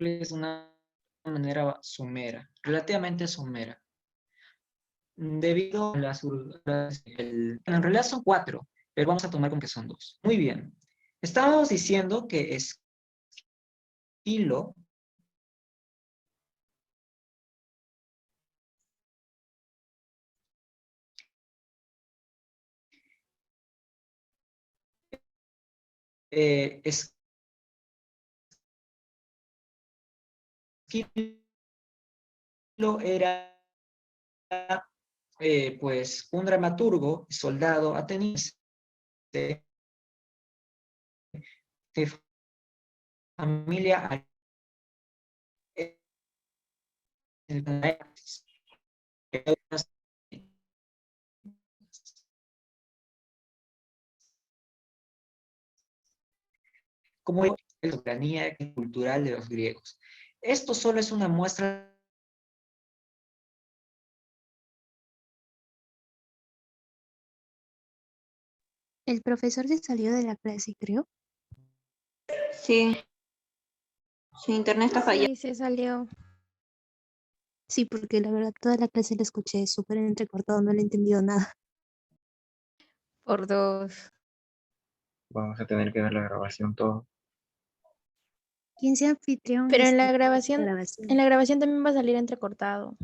de una manera somera, relativamente somera. Debido a en realidad son 4, pero vamos a tomar con que son 2. Muy bien. Estábamos diciendo que Esquilo Esquilo era pues un dramaturgo, soldado ateniense de familia como la soberanía cultural de los griegos. Esto solo es una muestra. El profesor se salió de la clase, creo. Sí, su internet está fallando. Sí, se salió. Sí, porque la verdad toda la clase la escuché súper entrecortado, no le he entendido nada. Por 2. Vamos a tener que ver la grabación todo. ¿Quién sea anfitrión? Pero en la Grabación. grabación también va a salir entrecortado.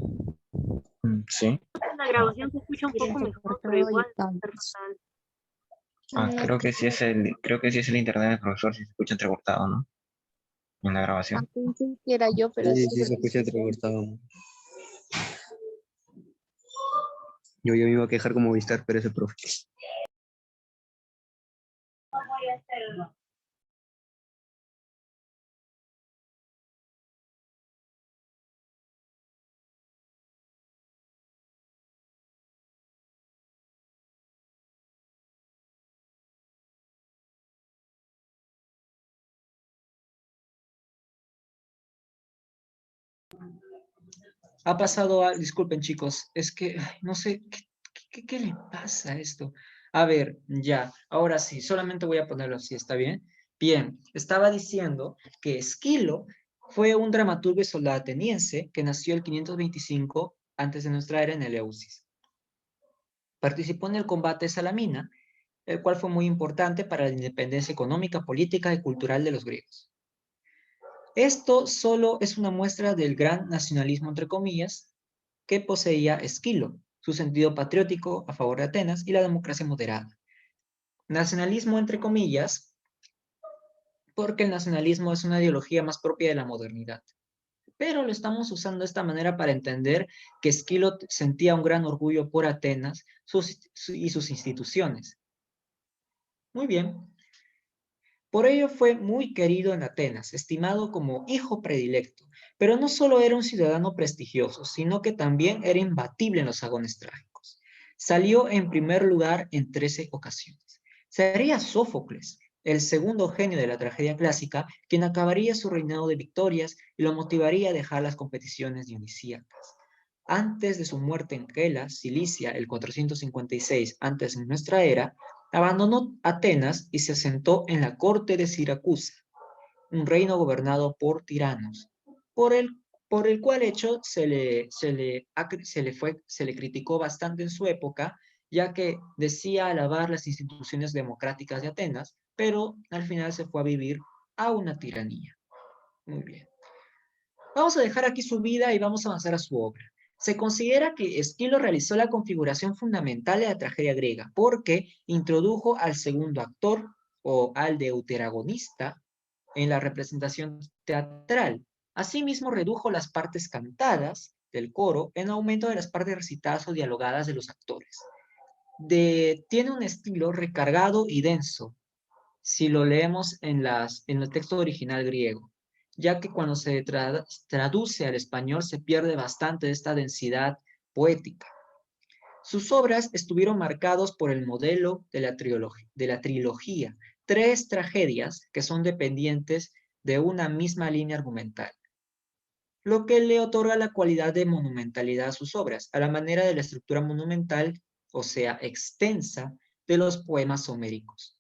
Sí. La grabación se escucha un poco mejor, pero Entrecortado y igual caos. fatal. Creo que sí es el internet del profesor, si se escucha entrecortado, ¿no? En la grabación. Pensé que era yo, pero Sí, sí. sí, se escucha entrecortado. Yo me iba a quejar como Vistar, pero ese profe. Ha pasado, disculpen chicos, es que ay, no sé, ¿qué le pasa a esto? A ver, ya, ahora sí, solamente voy a ponerlo así, ¿está bien? Bien, estaba diciendo que Esquilo fue un dramaturgo y soldado ateniense que nació el 525 antes de nuestra era en Eleusis. Participó en el combate de Salamina, el cual fue muy importante para la independencia económica, política y cultural de los griegos. Esto solo es una muestra del gran nacionalismo, entre comillas, que poseía Esquilo, su sentido patriótico a favor de Atenas y la democracia moderada. Nacionalismo, entre comillas, porque el nacionalismo es una ideología más propia de la modernidad. Pero lo estamos usando de esta manera para entender que Esquilo sentía un gran orgullo por Atenas y sus instituciones. Muy bien. Por ello fue muy querido en Atenas, estimado como hijo predilecto, pero no solo era un ciudadano prestigioso, sino que también era imbatible en los agones trágicos. Salió en primer lugar en 13 ocasiones. Sería Sófocles, el segundo genio de la tragedia clásica, quien acabaría su reinado de victorias y lo motivaría a dejar las competiciones dionisíacas. Antes de su muerte en Gela, Cilicia, el 456 antes de nuestra era, abandonó Atenas y se asentó en la corte de Siracusa, un reino gobernado por tiranos, por el cual hecho se le criticó bastante en su época, ya que decía alabar las instituciones democráticas de Atenas, pero al final se fue a vivir a una tiranía. Muy bien. Vamos a dejar aquí su vida y vamos a avanzar a su obra. Se considera que Esquilo realizó la configuración fundamental de la tragedia griega porque introdujo al segundo actor o al deuteragonista en la representación teatral. Asimismo, redujo las partes cantadas del coro en aumento de las partes recitadas o dialogadas de los actores. Tiene un estilo recargado y denso, si lo leemos en el texto original griego, ya que cuando se traduce al español se pierde bastante de esta densidad poética. Sus obras estuvieron marcados por el modelo de la trilogía, 3 tragedias que son dependientes de una misma línea argumental, lo que le otorga la cualidad de monumentalidad a sus obras, a la manera de la estructura monumental, o sea, extensa, de los poemas homéricos.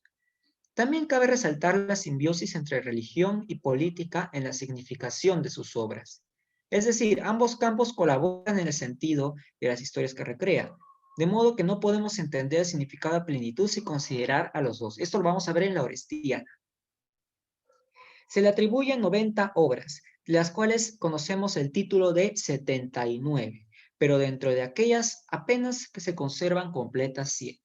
También cabe resaltar la simbiosis entre religión y política en la significación de sus obras. Es decir, ambos campos colaboran en el sentido de las historias que recrea, de modo que no podemos entender el significado a plenitud sin considerar a los dos. Esto lo vamos a ver en la Orestiada. Se le atribuyen 90 obras, de las cuales conocemos el título de 79, pero dentro de aquellas apenas que se conservan completas 7.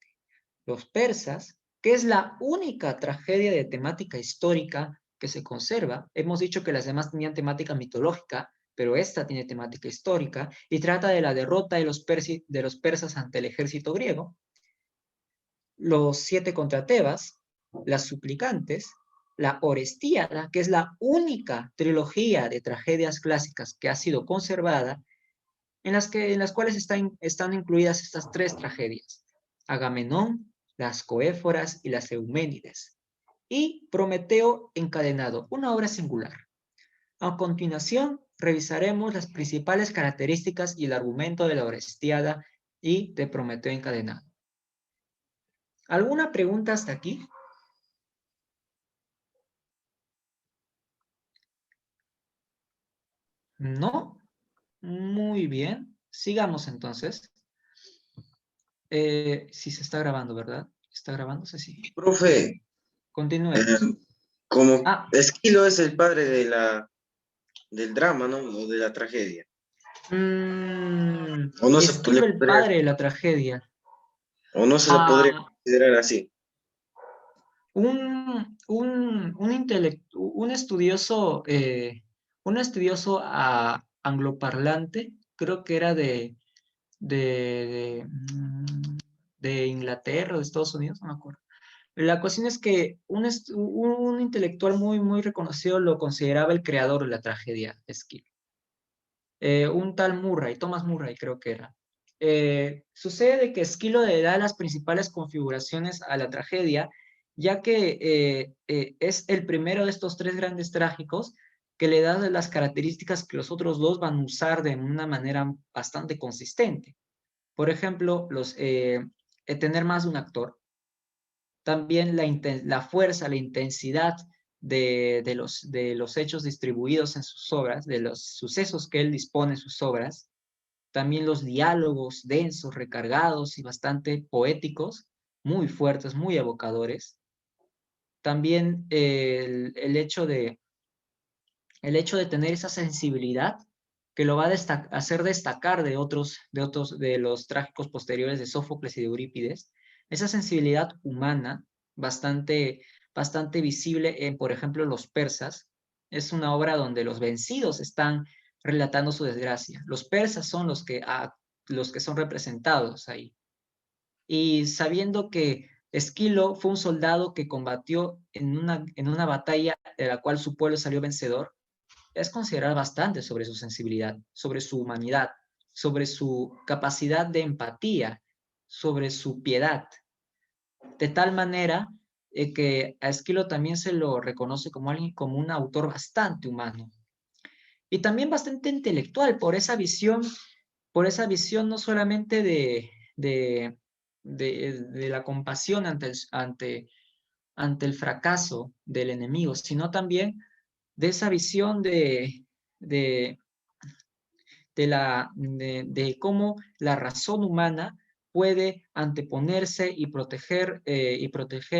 Los persas, que es la única tragedia de temática histórica que se conserva. Hemos dicho que las demás tenían temática mitológica, pero esta tiene temática histórica y trata de la derrota de los persas ante el ejército griego. Los 7 contra Tebas, las suplicantes, la Orestiada, que es la única trilogía de tragedias clásicas que ha sido conservada, en las cuales están incluidas estas 3 tragedias: Agamenón, las Coéforas y las Euménides, y Prometeo encadenado, una obra singular. A continuación, revisaremos las principales características y el argumento de la Orestiada y de Prometeo encadenado. ¿Alguna pregunta hasta aquí? ¿No? Muy bien. Sigamos entonces. Sí se está grabando, ¿verdad? ¿Está grabándose? Sí. Profe, Continuemos. como Ah, Esquilo es el padre del drama, ¿no? O de la tragedia. O no se Esquilo el padre de la tragedia. o no se lo podría considerar así. Un estudioso, angloparlante, creo que era de Inglaterra o de Estados Unidos, no me acuerdo. La cuestión es que un intelectual muy, muy reconocido lo consideraba el creador de la tragedia Esquilo. Un tal Murray, Thomas Murray creo que era. Sucede de que Esquilo le da las principales configuraciones a la tragedia, ya que es el primero de estos 3 grandes trágicos que le da las características que los otros 2 van a usar de una manera bastante consistente. Por ejemplo, tener más de un actor. También la fuerza, la intensidad de los hechos distribuidos en sus obras, de los sucesos que él dispone en sus obras. También los diálogos densos, recargados y bastante poéticos, muy fuertes, muy evocadores. También el hecho de tener esa sensibilidad que lo va a hacer destacar de los trágicos posteriores de Sófocles y de Eurípides, esa sensibilidad humana bastante visible en, por ejemplo, Los persas. Es una obra donde los vencidos están relatando su desgracia. Los persas son los que son representados ahí. Y sabiendo que Esquilo fue un soldado que combatió en una batalla de la cual su pueblo salió vencedor, es considerar bastante sobre su sensibilidad, sobre su humanidad, sobre su capacidad de empatía, sobre su piedad. De tal manera que a Esquilo también se lo reconoce como un autor bastante humano. Y también bastante intelectual por esa visión no solamente de la compasión ante el fracaso del enemigo, sino también de esa visión de cómo la razón humana puede anteponerse y proteger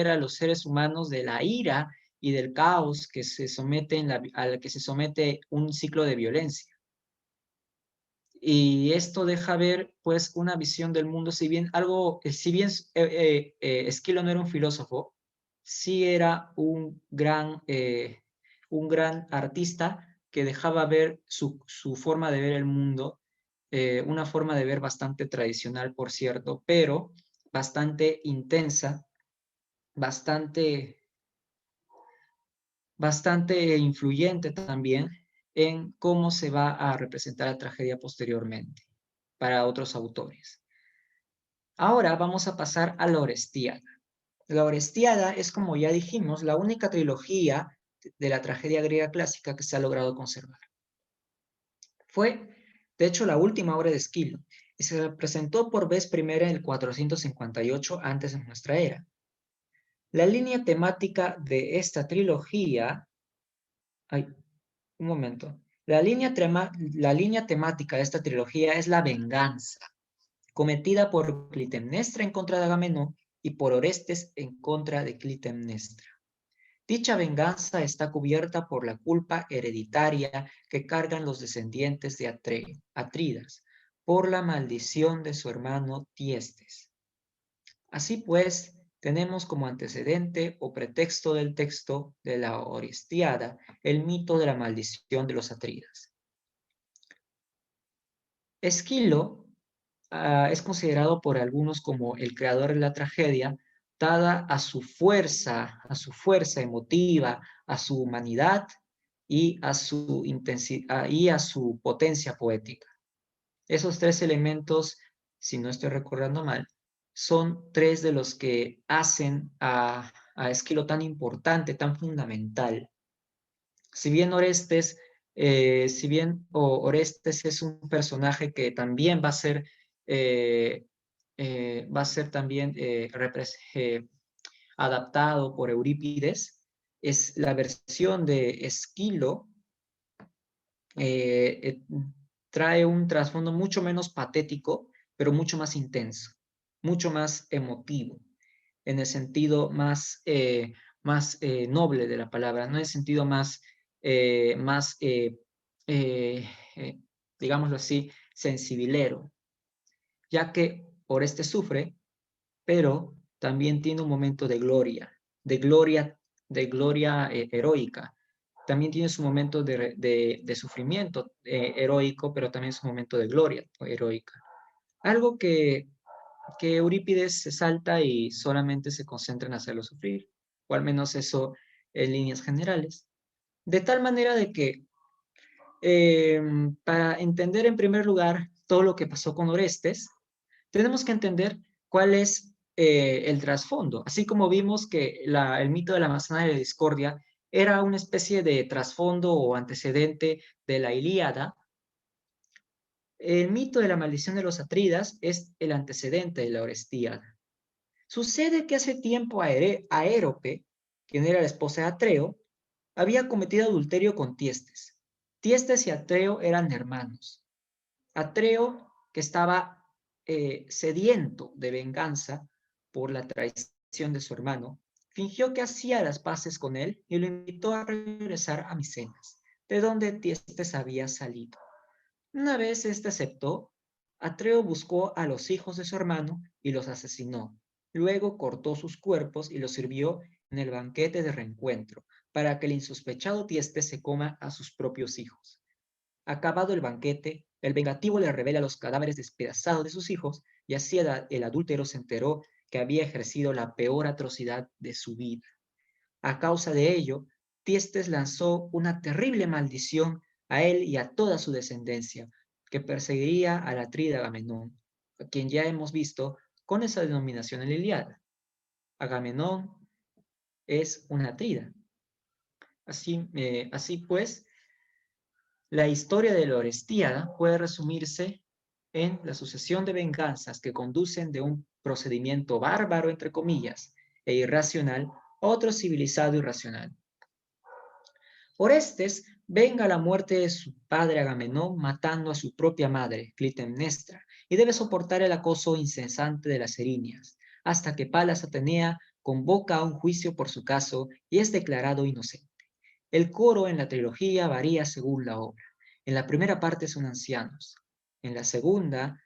a los seres humanos de la ira y del caos que se somete al que se somete un ciclo de violencia. Y esto deja ver, pues, una visión del mundo, si bien Esquilo no era un filósofo, sí era un gran artista que dejaba ver su forma de ver el mundo, una forma de ver bastante tradicional, por cierto, pero bastante intensa, bastante influyente también en cómo se va a representar la tragedia posteriormente para otros autores. Ahora vamos a pasar a la Orestiada. La Orestiada es, como ya dijimos, la única trilogía de la tragedia griega clásica que se ha logrado conservar. Fue, de hecho, la última obra de Esquilo y se representó por vez primera en el 458 antes de nuestra era. La línea temática de esta trilogía... Ay, un momento. La línea temática de esta trilogía es la venganza, cometida por Clitemnestra en contra de Agamenón y por Orestes en contra de Clitemnestra. Dicha venganza está cubierta por la culpa hereditaria que cargan los descendientes de Atridas, por la maldición de su hermano Tiestes. Así pues, tenemos como antecedente o pretexto del texto de la Orestiada el mito de la maldición de los Atridas. Esquilo es considerado por algunos como el creador de la tragedia, dada a su fuerza emotiva, a su humanidad y a su intensidad y a su potencia poética. Esos tres elementos, si no estoy recordando mal, son tres de los que hacen a Esquilo tan importante, tan fundamental. Si bien Orestes es un personaje que también va a ser también adaptado por Eurípides, es la versión de Esquilo trae un trasfondo mucho menos patético, pero mucho más intenso, mucho más emotivo, en el sentido más noble de la palabra, no en el sentido digámoslo así, sensibilero, ya que Orestes sufre, pero también tiene un momento de gloria heroica. También tiene su momento de sufrimiento heroico, pero también su momento de gloria heroica. Algo que Eurípides se salta y solamente se concentra en hacerlo sufrir, o al menos eso en líneas generales. De tal manera de que para entender en primer lugar todo lo que pasó con Orestes, tenemos que entender cuál es el trasfondo. Así como vimos que el mito de la manzana de la discordia era una especie de trasfondo o antecedente de la Ilíada, el mito de la maldición de los Atridas es el antecedente de la Orestiada. Sucede que hace tiempo Aérope, quien era la esposa de Atreo, había cometido adulterio con Tiestes. Tiestes y Atreo eran hermanos. Atreo, que estaba sediento de venganza por la traición de su hermano, fingió que hacía las paces con él y lo invitó a regresar a Micenas, de donde Tiestes había salido. Una vez éste aceptó, Atreo buscó a los hijos de su hermano y los asesinó. Luego cortó sus cuerpos y los sirvió en el banquete de reencuentro, para que el insospechado Tiestes se coma a sus propios hijos. Acabado el banquete, el vengativo le revela los cadáveres despedazados de sus hijos y así el adúltero se enteró que había ejercido la peor atrocidad de su vida. A causa de ello, Tiestes lanzó una terrible maldición a él y a toda su descendencia, que perseguiría al atrida Agamenón, a quien ya hemos visto con esa denominación en la Ilíada. Agamenón es una atrida. Así pues, la historia de la Orestiada puede resumirse en la sucesión de venganzas que conducen de un procedimiento bárbaro, entre comillas, e irracional a otro civilizado y racional. Orestes venga la muerte de su padre Agamenón matando a su propia madre, Clitemnestra, y debe soportar el acoso incesante de las erinias, hasta que Palas Atenea convoca a un juicio por su caso y es declarado inocente. El coro en la trilogía varía según la obra. En la primera parte son ancianos. En la segunda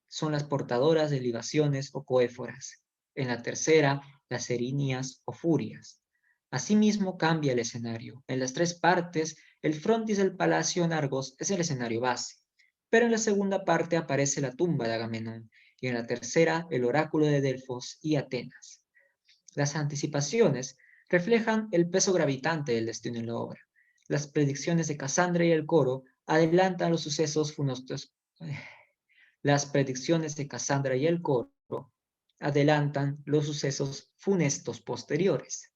son las portadoras de libaciones o coéforas. En la tercera, las erinias o furias. Asimismo, cambia el escenario. En las tres partes, el frontis del palacio en Argos es el escenario base, pero en la segunda parte aparece la tumba de Agamenón, y en la tercera, el oráculo de Delfos y Atenas. Las anticipaciones reflejan el peso gravitante del destino en la obra. Las predicciones de Casandra y el coro adelantan los sucesos funestos. Las predicciones de Casandra y el coro adelantan los sucesos funestos posteriores.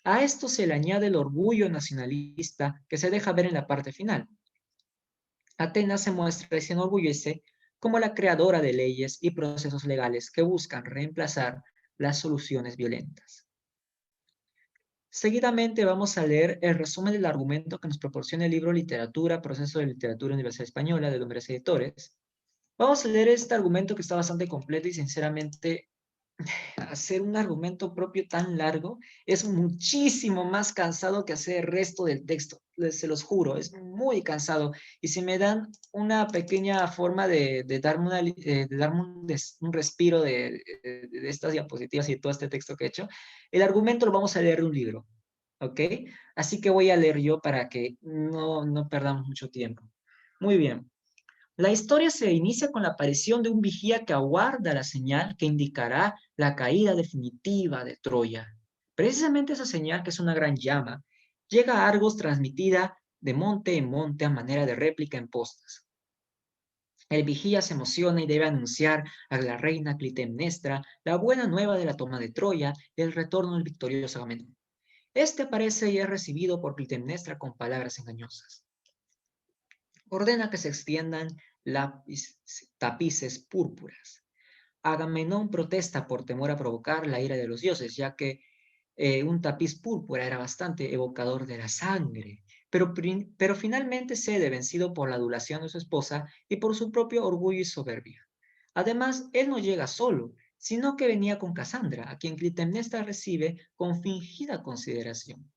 A esto se le añade el orgullo nacionalista que se deja ver en la parte final. Atenas se muestra y se enorgullece como la creadora de leyes y procesos legales que buscan reemplazar las soluciones violentas. Seguidamente vamos a leer el resumen del argumento que nos proporciona el libro Literatura, Proceso de Literatura Universal Española de Lumbres Editores. Vamos a leer este argumento que está bastante completo y sinceramente hacer un argumento propio tan largo es muchísimo más cansado que hacer el resto del texto, se los juro, es muy cansado. Y si me dan una pequeña forma de darme, un respiro de estas diapositivas y de todo este texto que he hecho, el argumento lo vamos a leer de un libro, ¿ok? Así que voy a leer yo para que no perdamos mucho tiempo. Muy bien. La historia se inicia con la aparición de un vigía que aguarda la señal que indicará la caída definitiva de Troya. Precisamente esa señal, que es una gran llama, llega a Argos transmitida de monte en monte a manera de réplica en postas. El vigía se emociona y debe anunciar a la reina Clitemnestra la buena nueva de la toma de Troya y el retorno del victorioso Agamenón. Este aparece y es recibido por Clitemnestra con palabras engañosas. Ordena que se extiendan tapices púrpuras. Agamenón protesta por temor a provocar la ira de los dioses, ya que un tapiz púrpura era bastante evocador de la sangre, pero finalmente cede vencido por la adulación de su esposa y por su propio orgullo y soberbia. Además, él no llega solo, sino que venía con Casandra, a quien Clitemnestra recibe con fingida consideración.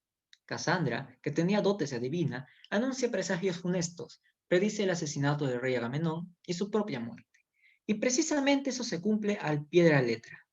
Casandra, que tenía dotes de adivina, anuncia presagios funestos, predice el asesinato del rey Agamenón y su propia muerte. Y precisamente eso se cumple al pie de la letra.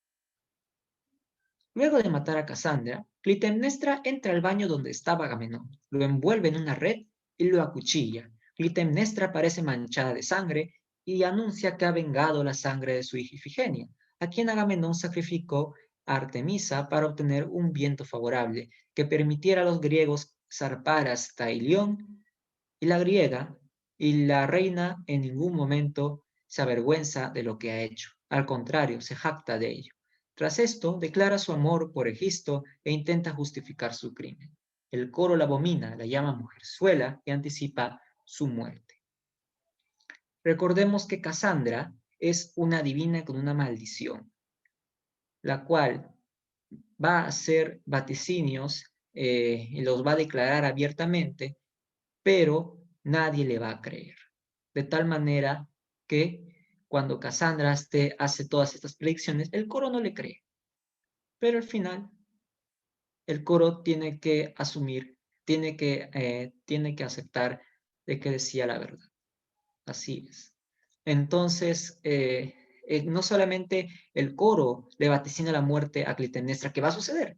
Luego de matar a Casandra, Clitemnestra entra al baño donde estaba Agamenón, lo envuelve en una red y lo acuchilla. Clitemnestra parece manchada de sangre y anuncia que ha vengado la sangre de su hija Ifigenia, a quien Agamenón sacrificó a Artemisa para obtener un viento favorable que permitiera a los griegos zarpar hasta Ilión, y la reina en ningún momento se avergüenza de lo que ha hecho. Al contrario, se jacta de ello. Tras esto, declara su amor por Egisto e intenta justificar su crimen. El coro la abomina, la llama mujerzuela y anticipa su muerte. Recordemos que Casandra es una divina con una maldición, la cual va a hacer vaticinios y los va a declarar abiertamente, pero nadie le va a creer. De tal manera que cuando Casandra hace todas estas predicciones, el coro no le cree. Pero al final, el coro tiene que asumir, tiene que aceptar de que decía la verdad. Así es. Entonces, no solamente el coro le vaticina la muerte a Clitemnestra, que va a suceder,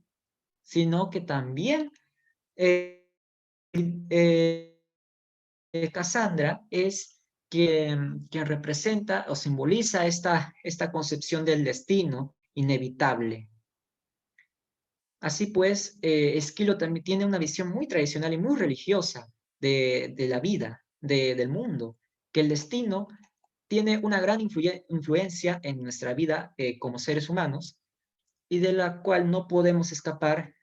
sino que también Casandra es quien representa o simboliza esta concepción del destino inevitable. Así pues, Esquilo también tiene una visión muy tradicional y muy religiosa de la vida, del mundo, que el destino tiene una gran influencia en nuestra vida como seres humanos y de la cual no podemos escapar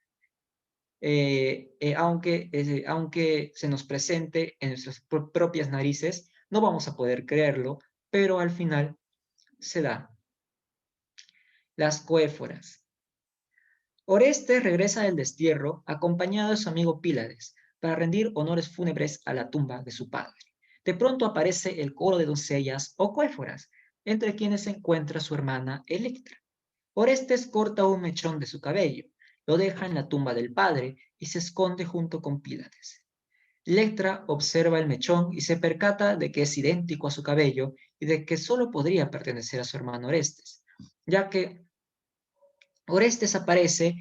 aunque se nos presente en nuestras propias narices, no vamos a poder creerlo, pero al final se da. Las coéforas. Orestes regresa del destierro acompañado de su amigo Pílades para rendir honores fúnebres a la tumba de su padre. De pronto aparece el coro de doncellas o coéforas, entre quienes se encuentra su hermana Electra. Orestes corta un mechón de su cabello, lo deja en la tumba del padre y se esconde junto con Pílades. Electra observa el mechón y se percata de que es idéntico a su cabello y de que solo podría pertenecer a su hermano Orestes, ya que Orestes aparece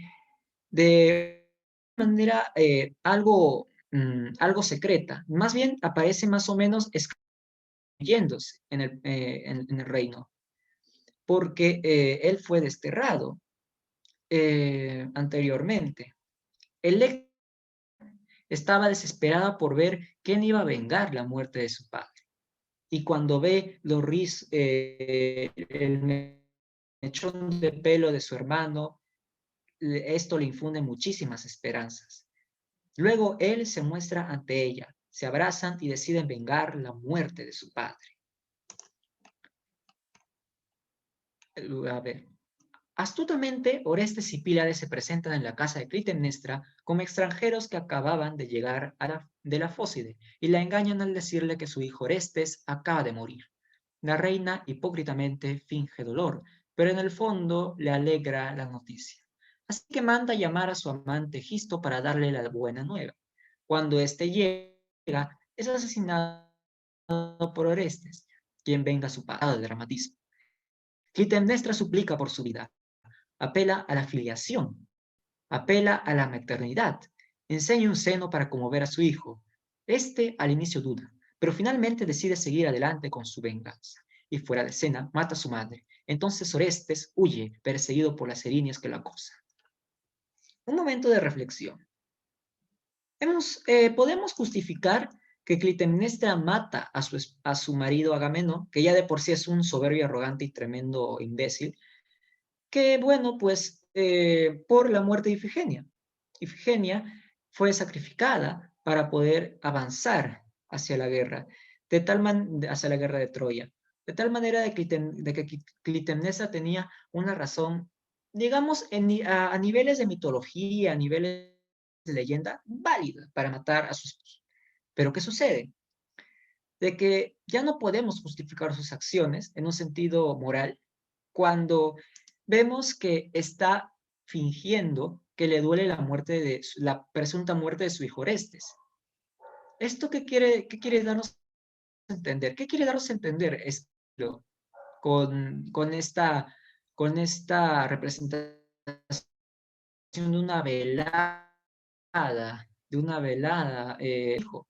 de manera algo secreta. Más bien aparece más o menos escabulléndose en el reino, porque él fue desterrado anteriormente. Electra estaba desesperada por ver quién iba a vengar la muerte de su padre. Y cuando ve el mechón de pelo de su hermano, esto le infunde muchísimas esperanzas. Luego él se muestra ante ella, se abrazan y deciden vengar la muerte de su padre. A ver. Astutamente, Orestes y Pílades se presentan en la casa de Clitemnestra como extranjeros que acababan de llegar de la Fócide y la engañan al decirle que su hijo Orestes acaba de morir. La reina hipócritamente finge dolor, pero en el fondo le alegra la noticia. Así que manda llamar a su amante Egisto para darle la buena nueva. Cuando éste llega, es asesinado por Orestes, quien venga a su parado de dramatismo. Clitemnestra suplica por su vida, apela a la filiación, apela a la maternidad, enseña un seno para conmover a su hijo. Este al inicio duda, pero finalmente decide seguir adelante con su venganza, y fuera de escena mata a su madre. Entonces Orestes huye, perseguido por las erinias que lo acosan. Un momento de reflexión. Podemos justificar que Clitemnestra mata a su marido Agamenón, que ya de por sí es un soberbio, arrogante y tremendo imbécil, que bueno, pues por la muerte de Ifigenia. Ifigenia fue sacrificada para poder avanzar hacia la guerra, hacia la guerra de Troya, de tal manera de que Clitemnestra tenía una razón, digamos, a niveles de mitología, a niveles de leyenda, válida para matar a sus hijos. Pero ¿qué sucede? De que ya no podemos justificar sus acciones en un sentido moral cuando vemos que está fingiendo que le duele la presunta muerte de su hijo Orestes. ¿Esto qué quiere darnos a entender? ¿Qué quiere darnos a entender con esta representación de una velada, hijo?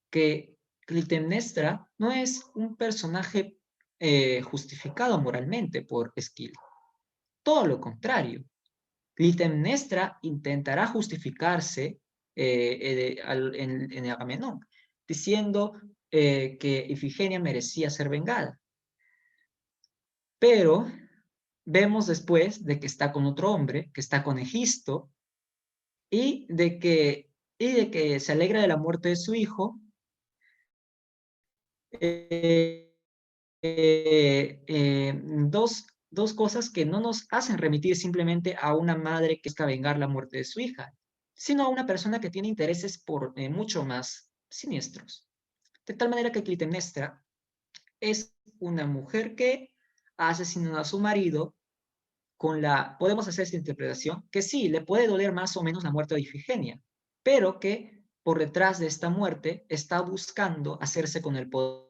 Que Clitemnestra no es un personaje justificado moralmente por Esquilo. Todo lo contrario. Clitemnestra intentará justificarse en Agamenón, diciendo que Ifigenia merecía ser vengada. Pero vemos después de que está con otro hombre, que está con Egisto, y de que se alegra de la muerte de su hijo, dos cosas que no nos hacen remitir simplemente a una madre que busca vengar la muerte de su hija, sino a una persona que tiene intereses mucho más siniestros. De tal manera que Clitemnestra es una mujer que ha asesinado a su marido podemos hacer esta interpretación, que sí, le puede doler más o menos la muerte de Ifigenia, pero que por detrás de esta muerte está buscando hacerse con el poder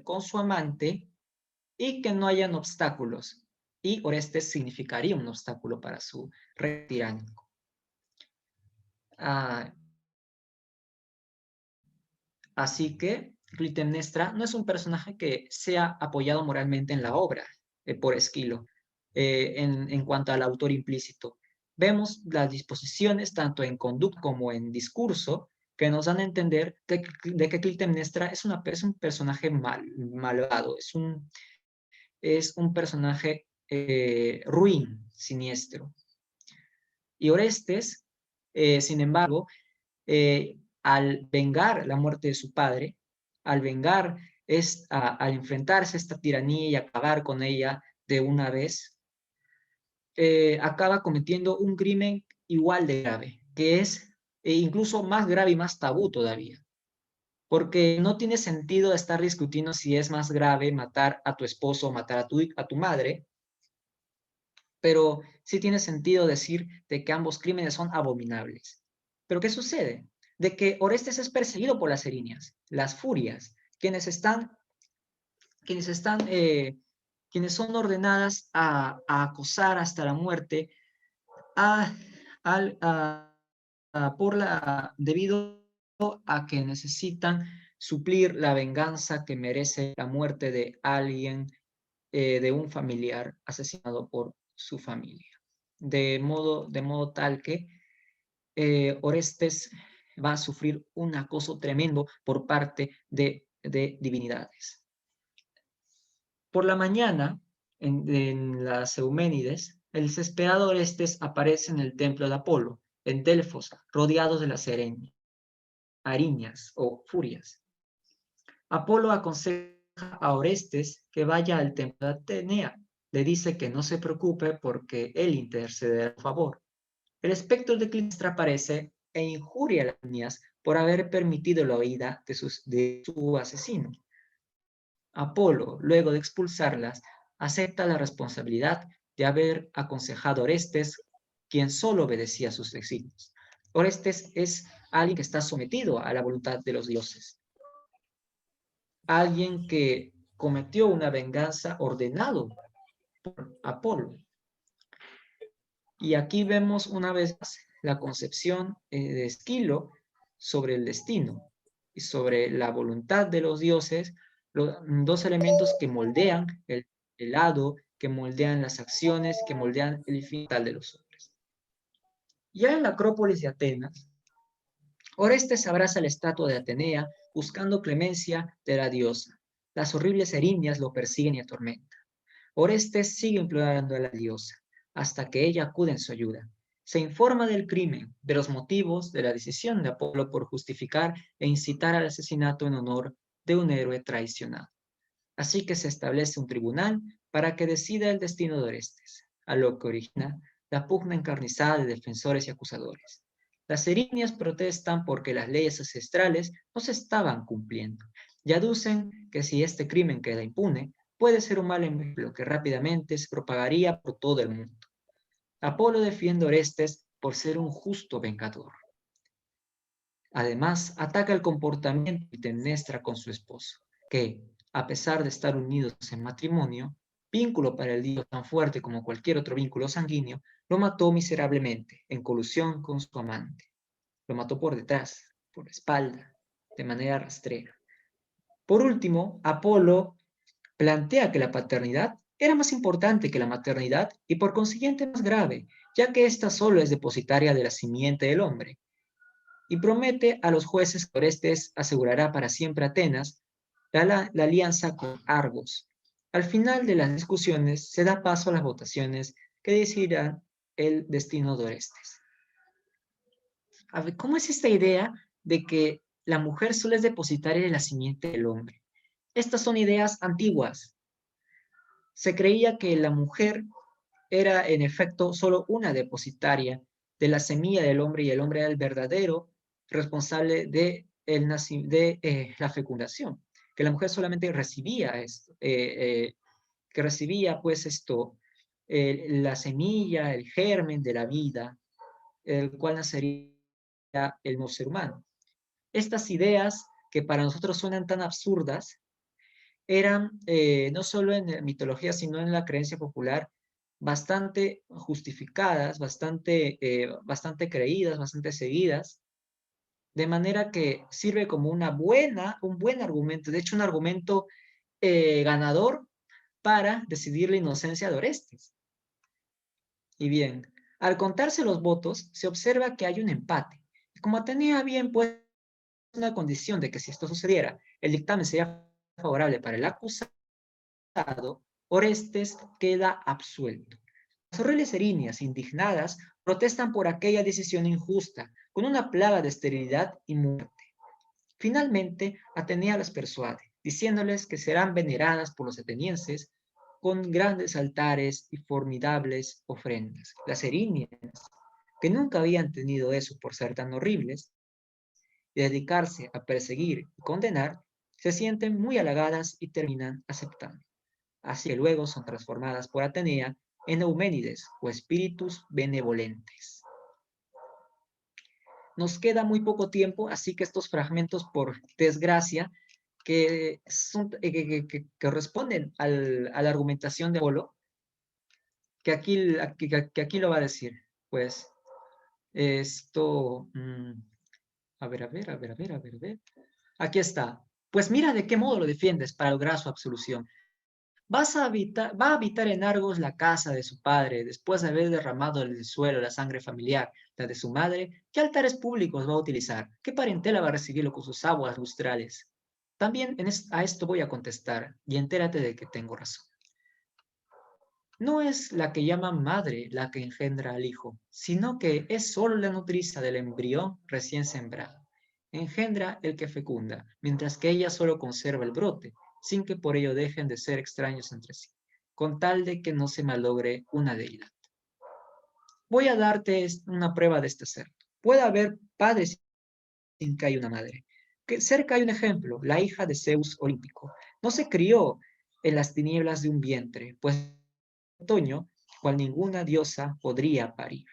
con su amante y que no hayan obstáculos. Y Orestes significaría un obstáculo para su rey tiránico. Así que Clitemnestra no es un personaje que sea apoyado moralmente en la obra por Esquilo en cuanto al autor implícito. Vemos las disposiciones tanto en conducta como en discurso que nos dan a entender de que Clitemnestra es un personaje malvado, es un personaje ruin, siniestro. Y Orestes, sin embargo, al vengar la muerte de su padre, al enfrentarse a esta tiranía y acabar con ella de una vez, acaba cometiendo un crimen igual de grave, que es incluso más grave y más tabú todavía. Porque no tiene sentido estar discutiendo si es más grave matar a tu esposo o matar a tu madre, pero sí tiene sentido decir de que ambos crímenes son abominables. Pero ¿qué sucede? de que Orestes es perseguido por las Erinias, las Furias, quienes son ordenadas a acosar hasta la muerte debido a que necesitan suplir la venganza que merece la muerte de alguien, de un familiar asesinado por su familia. De modo tal que Orestes va a sufrir un acoso tremendo por parte de divinidades. Por la mañana, en las Euménides, el desesperado Orestes aparece en el templo de Apolo, en Delfos, rodeado de las Ariñas o Furias. Apolo aconseja a Orestes que vaya al templo de Atenea. Le dice que no se preocupe porque él intercederá a favor. El espectro de Clitemnestra aparece e injuria a las Ariñas por haber permitido la huida de su asesino. Apolo, luego de expulsarlas, acepta la responsabilidad de haber aconsejado a Orestes, quien solo obedecía sus designios. Orestes es alguien que está sometido a la voluntad de los dioses. Alguien que cometió una venganza ordenado por Apolo. Y aquí vemos una vez más la concepción de Esquilo sobre el destino y sobre la voluntad de los dioses, los dos elementos que moldean el lado, que moldean las acciones, que moldean el fin de los hombres. Ya en la Acrópolis de Atenas, Orestes abraza la estatua de Atenea buscando clemencia de la diosa. Las horribles Erinias lo persiguen y atormentan. Orestes sigue implorando a la diosa, hasta que ella acude en su ayuda. Se informa del crimen, de los motivos de la decisión de Apolo por justificar e incitar al asesinato en honor de un héroe traicionado. Así que se establece un tribunal para que decida el destino de Orestes, a lo que origina la pugna encarnizada de defensores y acusadores. Las Erinias protestan porque las leyes ancestrales no se estaban cumpliendo y aducen que si este crimen queda impune, puede ser un mal ejemplo que rápidamente se propagaría por todo el mundo. Apolo defiende a Orestes por ser un justo vengador. Además, ataca el comportamiento de Clitemnestra con su esposo, que, a pesar de estar unidos en matrimonio, vínculo para el dios tan fuerte como cualquier otro vínculo sanguíneo, lo mató miserablemente, en colusión con su amante. Lo mató por detrás, por la espalda, de manera rastrera. Por último, Apolo plantea que la paternidad era más importante que la maternidad y por consiguiente más grave, ya que ésta solo es depositaria de la simiente del hombre. Y promete a los jueces que Orestes asegurará para siempre a Atenas la alianza con Argos. Al final de las discusiones se da paso a las votaciones que decidirán el destino de Orestes. A ver, ¿cómo es esta idea de que la mujer solo es depositaria de la simiente del hombre? Estas son ideas antiguas. Se creía que la mujer era en efecto solo una depositaria de la semilla del hombre y el hombre era el verdadero responsable de la fecundación, que la mujer solamente recibía esto, que recibía pues esto, la semilla, el germen de la vida, el cual nacería el nuevo ser humano. Estas ideas que para nosotros suenan tan absurdas, eran no solo en la mitología, sino en la creencia popular, bastante justificadas, bastante creídas, bastante seguidas, de manera que sirve como un buen argumento, de hecho un argumento ganador para decidir la inocencia de Orestes. Y bien, al contarse los votos, se observa que hay un empate. Y como Atenea bien pues una condición de que si esto sucediera, el dictamen sería favorable para el acusado, Orestes queda absuelto. Las horribles Erinias, indignadas, protestan por aquella decisión injusta, con una plaga de esterilidad y muerte. Finalmente, Atenea las persuade, diciéndoles que serán veneradas por los atenienses con grandes altares y formidables ofrendas. Las Erinias, que nunca habían tenido eso por ser tan horribles, y dedicarse a perseguir y condenar, se sienten muy halagadas y terminan aceptando. Así que luego son transformadas por Atenea en Euménides o espíritus benevolentes. Nos queda muy poco tiempo, así que estos fragmentos, por desgracia, que corresponden a la argumentación de Apolo, que aquí lo va a decir. Pues esto, a ver. Aquí está. Pues mira de qué modo lo defiendes para lograr su absolución. Va a habitar en Argos la casa de su padre, después de haber derramado en el suelo la sangre familiar, la de su madre. ¿Qué altares públicos va a utilizar? ¿Qué parentela va a recibirlo con sus aguas lustrales? También a esto voy a contestar, y entérate de que tengo razón. No es la que llaman madre la que engendra al hijo, sino que es solo la nodriza del embrión recién sembrado. Engendra el que fecunda, mientras que ella solo conserva el brote, sin que por ello dejen de ser extraños entre sí, con tal de que no se malogre una deidad. Voy a darte una prueba de este ser. Puede haber padres sin que haya una madre. Que cerca hay un ejemplo, la hija de Zeus olímpico. No se crió en las tinieblas de un vientre, pues otoño, cual ninguna diosa podría parir.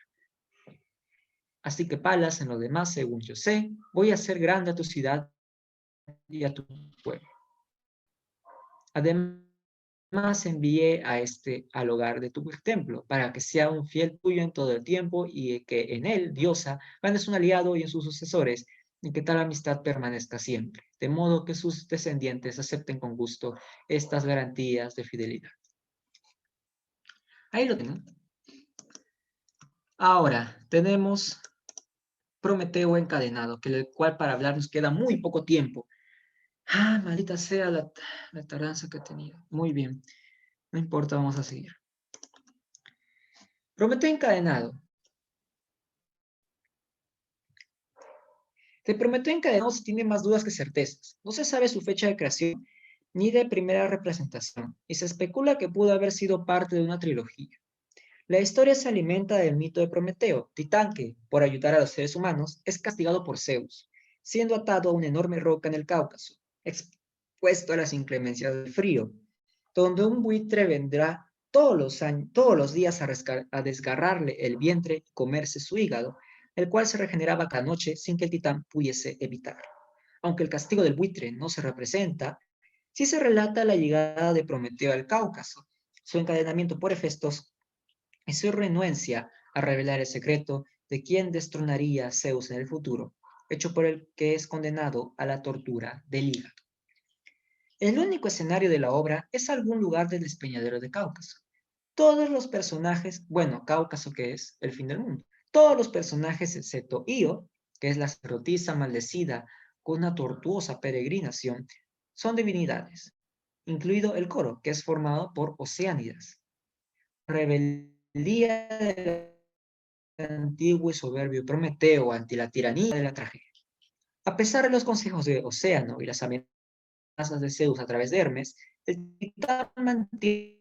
Así que Palas, en lo demás, según yo sé, voy a hacer grande a tu ciudad y a tu pueblo. Además, envié a al hogar de tu templo, para que sea un fiel tuyo en todo el tiempo y que en él, diosa, ganes un aliado y en sus sucesores, y que tal amistad permanezca siempre, de modo que sus descendientes acepten con gusto estas garantías de fidelidad. Ahí lo tengo. Ahora, tenemos Prometeo encadenado, que el cual para hablar nos queda muy poco tiempo. Maldita sea la tardanza que he tenido. Muy bien, no importa, vamos a seguir. Prometeo encadenado. De Prometeo encadenado se tiene más dudas que certezas. No se sabe su fecha de creación ni de primera representación, y se especula que pudo haber sido parte de una trilogía. La historia se alimenta del mito de Prometeo, titán que, por ayudar a los seres humanos, es castigado por Zeus, siendo atado a una enorme roca en el Cáucaso, expuesto a las inclemencias del frío, donde un buitre vendrá todos los días a desgarrarle el vientre y comerse su hígado, el cual se regeneraba cada noche sin que el titán pudiese evitarlo. Aunque el castigo del buitre no se representa, sí se relata la llegada de Prometeo al Cáucaso, su encadenamiento por Hefestos y su renuencia a revelar el secreto de quién destronaría a Zeus en el futuro, hecho por el que es condenado a la tortura del hígado. El único escenario de la obra es algún lugar del despeñadero de Cáucaso. Todos los personajes, bueno, Cáucaso que es el fin del mundo, todos los personajes excepto Io, que es la sacerdotisa maldecida con una tortuosa peregrinación, son divinidades, incluido el coro, que es formado por Oceánidas. Rebeldía del antiguo y soberbio Prometeo ante la tiranía de la tragedia. A pesar de los consejos de Océano y las amenazas de Zeus a través de Hermes, el titán mantiene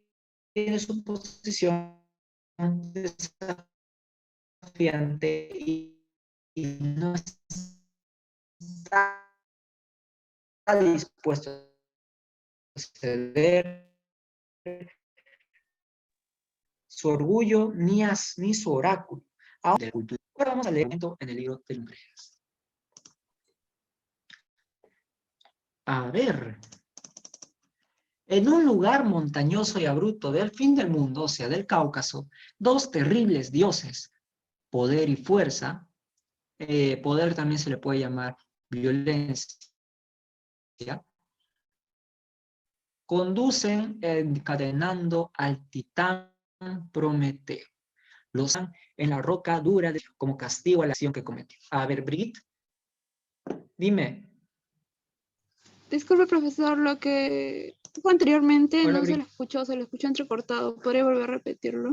su posición desafiante y no está dispuesto a ceder su orgullo ni su oráculo. Ahora vamos a leer en el libro de Lumbreras. A ver. En un lugar montañoso y abrupto del fin del mundo, o sea, del Cáucaso, dos terribles dioses, poder y fuerza, poder también se le puede llamar violencia, conducen encadenando al titán Prometeo. Los dan en la roca dura como castigo a la acción que cometió. A ver, Brigitte, dime. Disculpe, profesor, lo que dijo anteriormente Hola, no se Brigitte. se lo escuchó entrecortado. ¿Podría volver a repetirlo?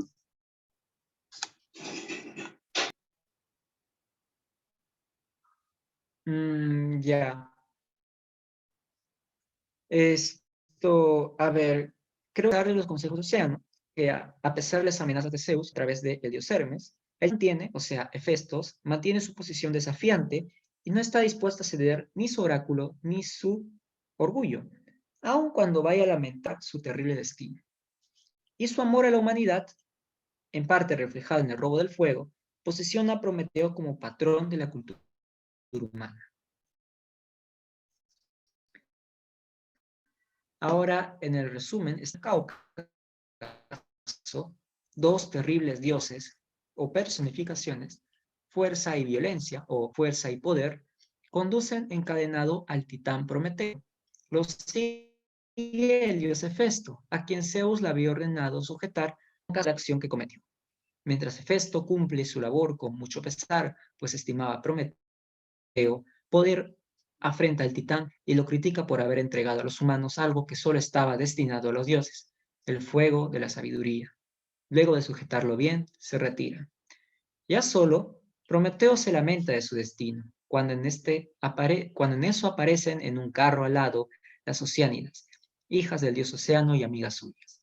Ya. Esto, a ver, creo que darle los consejos de Océano, que a pesar de las amenazas de Zeus a través del dios Hermes, él mantiene, o sea, Hefestos, mantiene su posición desafiante y no está dispuesto a ceder ni su oráculo ni su orgullo, aun cuando vaya a lamentar su terrible destino. Y su amor a la humanidad, en parte reflejado en el robo del fuego, posiciona a Prometeo como patrón de la cultura humana. Ahora, en el resumen, está Cáucaso, dos terribles dioses o personificaciones, fuerza y violencia o fuerza y poder, conducen encadenado al titán Prometeo. Los sigue el dios Hefesto, a quien Zeus le había ordenado sujetar cada acción que cometió. Mientras Hefesto cumple su labor con mucho pesar, pues estimaba a Prometeo poder, afrenta al titán y lo critica por haber entregado a los humanos algo que solo estaba destinado a los dioses, el fuego de la sabiduría. Luego de sujetarlo bien, se retira. Ya solo, Prometeo se lamenta de su destino, cuando en eso aparecen en un carro alado las Oceánidas, hijas del dios Océano y amigas suyas.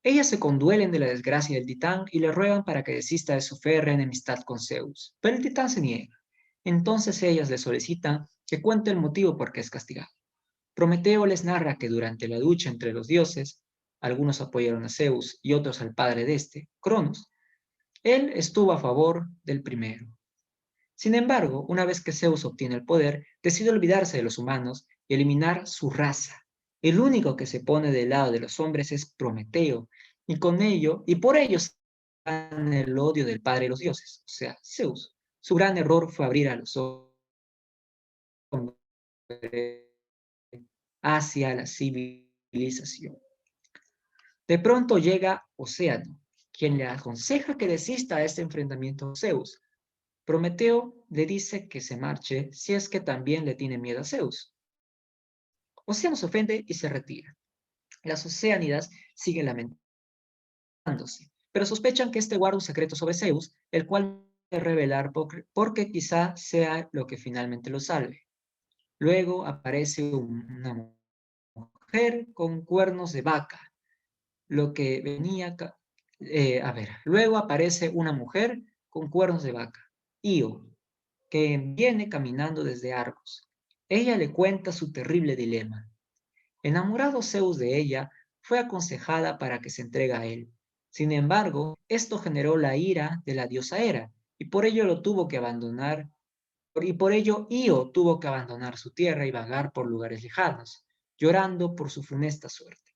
Ellas se conduelen de la desgracia del titán y le ruegan para que desista de su férrea enemistad con Zeus, pero el titán se niega. Entonces ellas le solicitan que cuente el motivo por qué es castigado. Prometeo les narra que durante la lucha entre los dioses, algunos apoyaron a Zeus y otros al padre de este, Cronos, él estuvo a favor del primero. Sin embargo, una vez que Zeus obtiene el poder, decide olvidarse de los humanos y eliminar su raza. El único que se pone del lado de los hombres es Prometeo, y por ello gana el odio del padre de los dioses, o sea, Zeus. Su gran error fue abrir a los hombres hacia la civilización. De pronto llega Océano, quien le aconseja que desista de este enfrentamiento a Zeus. Prometeo le dice que se marche si es que también le tiene miedo a Zeus. Océano se ofende y se retira. Las Oceánidas siguen lamentándose, pero sospechan que este guarda un secreto sobre Zeus, el cual debe revelar porque quizá sea lo que finalmente lo salve. Luego aparece una mujer con cuernos de vaca, luego aparece una mujer con cuernos de vaca, Io, que viene caminando desde Argos. Ella le cuenta su terrible dilema. Enamorado Zeus de ella, fue aconsejada para que se entregue a él. Sin embargo, esto generó la ira de la diosa Hera, y por ello Io tuvo que abandonar su tierra y vagar por lugares lejanos, llorando por su funesta suerte.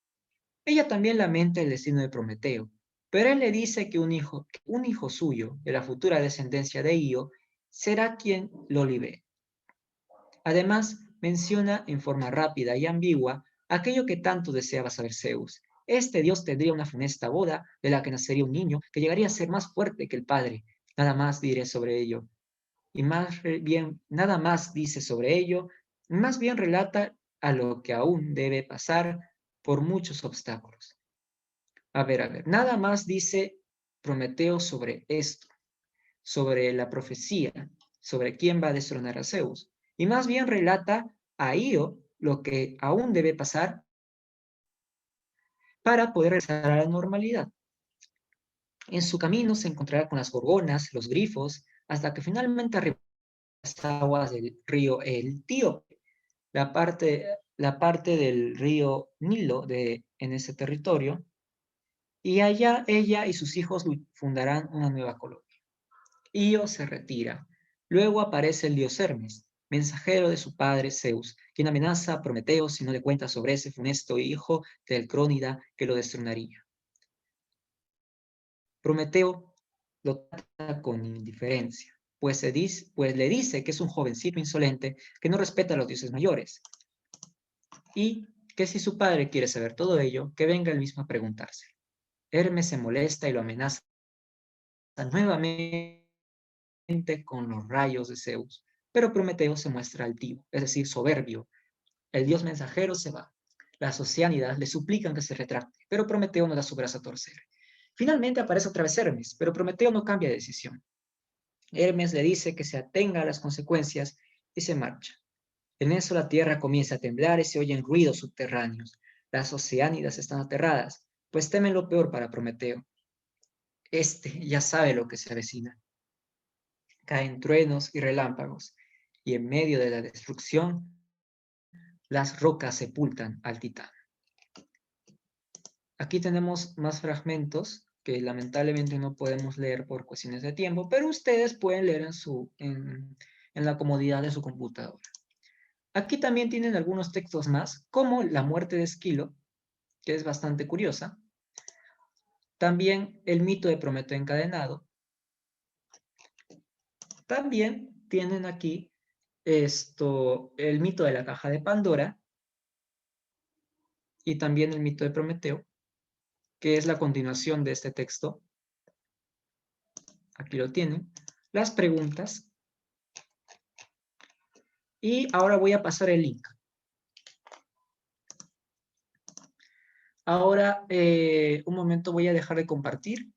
Ella también lamenta el destino de Prometeo, pero él le dice que un hijo suyo, de la futura descendencia de Io, será quien lo libere. Además, menciona en forma rápida y ambigua aquello que tanto deseaba saber Zeus. Este dios tendría una funesta boda de la que nacería un niño que llegaría a ser más fuerte que el padre. Nada más diré sobre ello. Y nada más dice sobre ello, más bien relata a lo que aún debe pasar por muchos obstáculos. A ver, nada más dice Prometeo sobre esto, sobre la profecía, sobre quién va a destronar a Zeus, y más bien relata a Io lo que aún debe pasar para poder regresar a la normalidad. En su camino se encontrará con las gorgonas, los grifos, hasta que finalmente arriba las aguas del río Etíope, la parte del río Nilo en ese territorio, y allá ella y sus hijos fundarán una nueva colonia. Io se retira. Luego aparece el dios Hermes, mensajero de su padre Zeus, quien amenaza a Prometeo si no le cuenta sobre ese funesto hijo del Crónida que lo destronaría. Prometeo lo trata con indiferencia, pues le dice que es un jovencito insolente que no respeta a los dioses mayores, y que si su padre quiere saber todo ello, que venga él mismo a preguntarse. Hermes se molesta y lo amenaza nuevamente con los rayos de Zeus, pero Prometeo se muestra altivo, es decir, soberbio. El dios mensajero se va. Las Oceánidas le suplican que se retracte, pero Prometeo no da su brazo a torcer. Finalmente aparece otra vez Hermes, pero Prometeo no cambia de decisión. Hermes le dice que se atenga a las consecuencias y se marcha. En eso la tierra comienza a temblar y se oyen ruidos subterráneos. Las Oceánidas están aterradas, pues temen lo peor para Prometeo. Este ya sabe lo que se avecina. Caen truenos y relámpagos, y en medio de la destrucción, las rocas sepultan al titán. Aquí tenemos más fragmentos que lamentablemente no podemos leer por cuestiones de tiempo, pero ustedes pueden leer en la comodidad de su computadora. Aquí también tienen algunos textos más, como La muerte de Esquilo, que es bastante curiosa. También El mito de Prometeo encadenado. También tienen aquí El mito de la caja de Pandora y también El mito de Prometeo, que es la continuación de este texto. Aquí lo tienen. Las preguntas. Y ahora voy a pasar el link. Ahora, un momento, voy a dejar de compartir.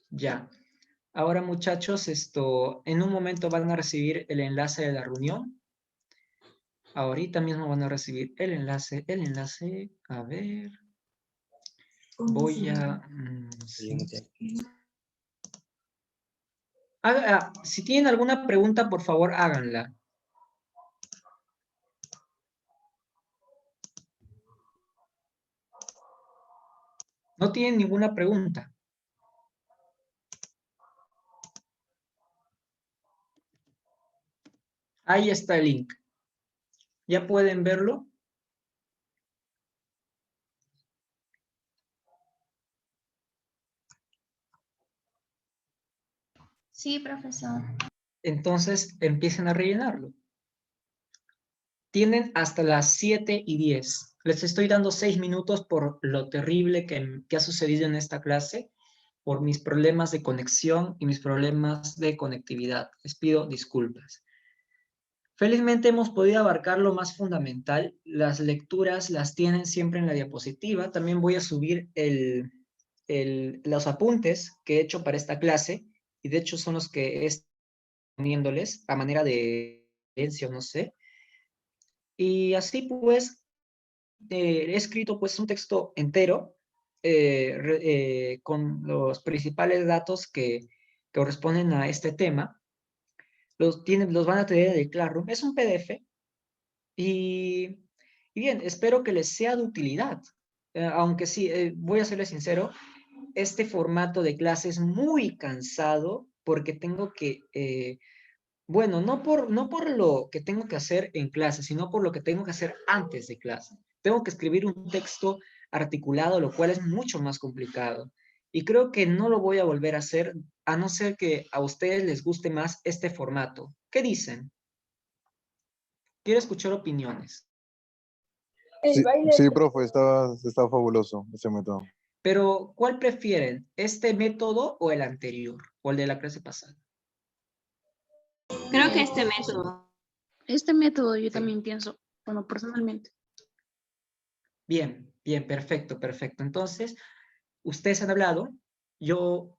Ya. Ahora, muchachos, en un momento van a recibir el enlace de la reunión. Ahorita mismo van a recibir el enlace. A ver. Voy a... sí. Si tienen alguna pregunta, por favor, háganla. No tienen ninguna pregunta. Ahí está el link. ¿Ya pueden verlo? Sí, profesor. Entonces, empiecen a rellenarlo. Tienen hasta las 7:10. Les estoy dando 6 minutos por lo terrible que ha sucedido en esta clase, por mis problemas de conexión y mis problemas de conectividad. Les pido disculpas. Felizmente hemos podido abarcar lo más fundamental. Las lecturas las tienen siempre en la diapositiva. También voy a subir los apuntes que he hecho para esta clase, y de hecho son los que he estado poniéndoles a manera de herencia, no sé. Y así pues, he escrito pues un texto entero con los principales datos que corresponden a este tema. Los van a tener en el Classroom. Es un PDF. Y bien, espero que les sea de utilidad. Aunque sí, voy a serles sincero, este formato de clase es muy cansado porque tengo que, bueno, no por lo que tengo que hacer en clase, sino por lo que tengo que hacer antes de clase. Tengo que escribir un texto articulado, lo cual es mucho más complicado. Y creo que no lo voy a volver a hacer, a no ser que a ustedes les guste más este formato. ¿Qué dicen? Quiero escuchar opiniones. Sí, profe, está fabuloso ese método. Pero, ¿cuál prefieren? ¿Este método o el anterior? ¿O el de la clase pasada? Creo que este método. Este método yo Sí. también pienso, bueno, personalmente. Bien, bien, perfecto, perfecto. Entonces, ustedes han hablado, yo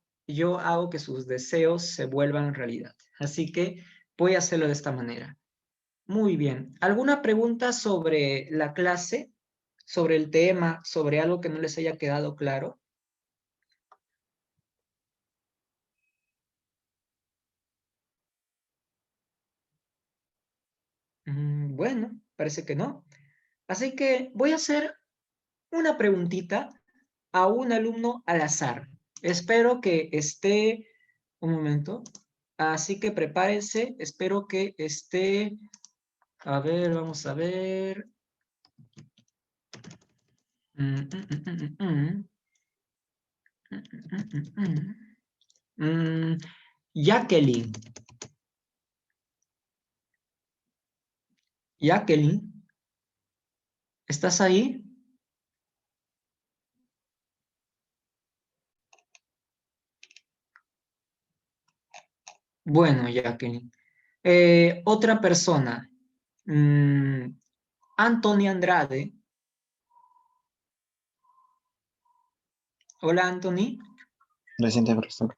hago que sus deseos se vuelvan realidad. Así que voy a hacerlo de esta manera. Muy bien. ¿Alguna pregunta sobre la clase? ¿Sobre el tema? ¿Sobre algo que no les haya quedado claro? Bueno, parece que no. Así que voy a hacer una preguntita a un alumno al azar. Espero que esté, un momento, así que prepárense, espero que esté, a ver, vamos a ver. Jacqueline. Jacqueline, ¿estás ahí? Bueno, Jacqueline. Otra persona. Anthony Andrade. Hola, Anthony. Presente, profesor.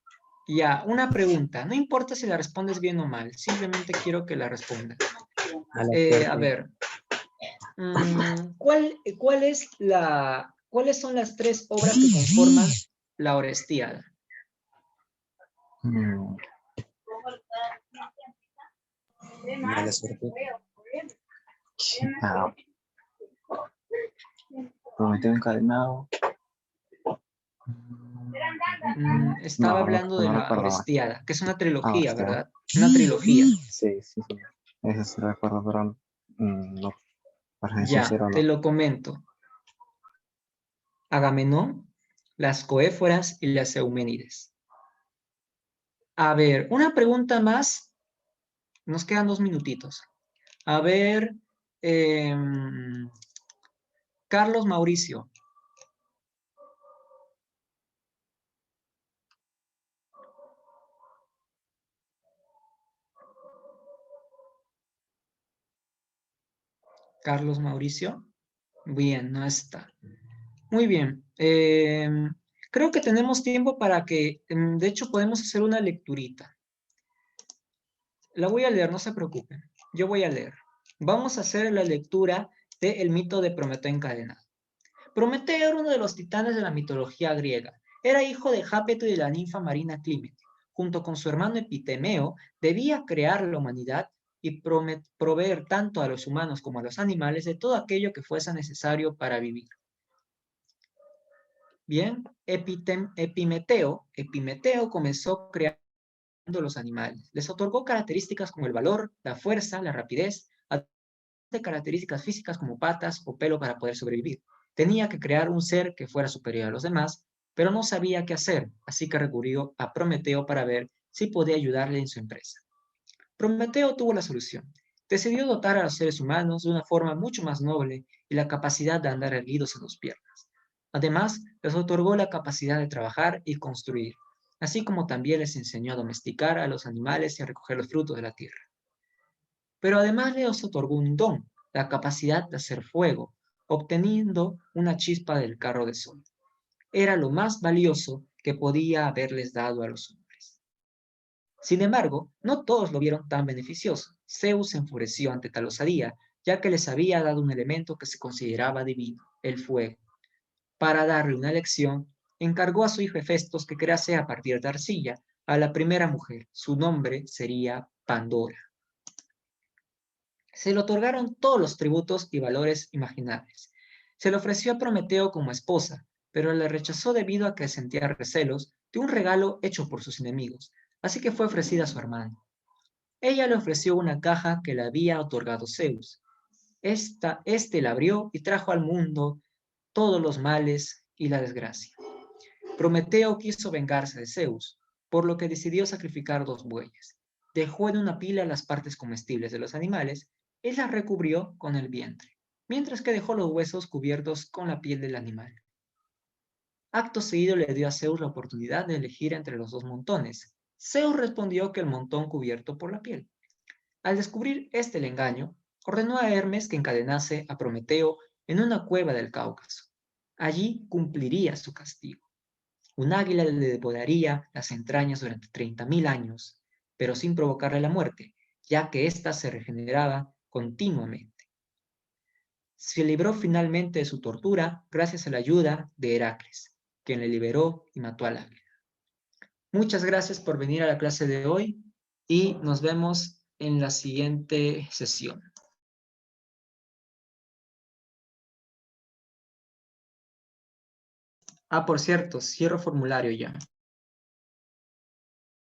Ya, una pregunta. No importa si la respondes bien o mal. Simplemente quiero que la respondas. A ver. ¿Cuáles son las 3 obras que conforman la Orestiada? Mala suerte. Prometeo encadenado. Estaba No, hablando de no la recuerdo. Orestiada, que es una trilogía, Hostia. ¿verdad? Una trilogía. Sí, sí, sí. Ese sí recuerdo, pero no, para ser Ya, sincero, te no. lo comento. Agamenón, las Coéforas y las Euménides. A ver, una pregunta más. Nos quedan 2 minutitos. A ver, Carlos Mauricio. Carlos Mauricio. Bien, no está. Muy bien. Creo que tenemos tiempo para que, de hecho, podemos hacer una lecturita. La voy a leer, no se preocupen. Yo voy a leer. Vamos a hacer la lectura del mito de Prometeo encadenado. Prometeo era uno de los titanes de la mitología griega. Era hijo de Jápeto y de la ninfa marina Clímete. Junto con su hermano Epitemeo, debía crear la humanidad y proveer tanto a los humanos como a los animales de todo aquello que fuese necesario para vivir. Bien, Epimeteo comenzó creando los animales. Les otorgó características como el valor, la fuerza, la rapidez, además de características físicas como patas o pelo para poder sobrevivir. Tenía que crear un ser que fuera superior a los demás, pero no sabía qué hacer, así que recurrió a Prometeo para ver si podía ayudarle en su empresa. Prometeo tuvo la solución. Decidió dotar a los seres humanos de una forma mucho más noble y la capacidad de andar erguidos en dos piernas. Además, les otorgó la capacidad de trabajar y construir, así como también les enseñó a domesticar a los animales y a recoger los frutos de la tierra. Pero además les otorgó un don, la capacidad de hacer fuego, obteniendo una chispa del carro de sol. Era lo más valioso que podía haberles dado a los hombres. Sin embargo, no todos lo vieron tan beneficioso. Zeus se enfureció ante tal osadía, ya que les había dado un elemento que se consideraba divino, el fuego. Para darle una lección, encargó a su hijo Hefestos que crease a partir de arcilla a la primera mujer. Su nombre sería Pandora. Se le otorgaron todos los tributos y valores imaginables. Se le ofreció a Prometeo como esposa, pero le rechazó debido a que sentía recelos de un regalo hecho por sus enemigos, así que fue ofrecida a su hermano. Ella le ofreció una caja que le había otorgado Zeus. Este la abrió y trajo al mundo todos los males y la desgracia. Prometeo quiso vengarse de Zeus, por lo que decidió sacrificar 2 bueyes. Dejó en una pila las partes comestibles de los animales y las recubrió con el vientre, mientras que dejó los huesos cubiertos con la piel del animal. Acto seguido le dio a Zeus la oportunidad de elegir entre los 2 montones. Zeus respondió que el montón cubierto por la piel. Al descubrir el engaño, ordenó a Hermes que encadenase a Prometeo en una cueva del Cáucaso. Allí cumpliría su castigo. Un águila le devoraría las entrañas durante 30.000 años, pero sin provocarle la muerte, ya que ésta se regeneraba continuamente. Se libró finalmente de su tortura gracias a la ayuda de Heracles, quien le liberó y mató al águila. Muchas gracias por venir a la clase de hoy y nos vemos en la siguiente sesión. Por cierto, cierro formulario ya.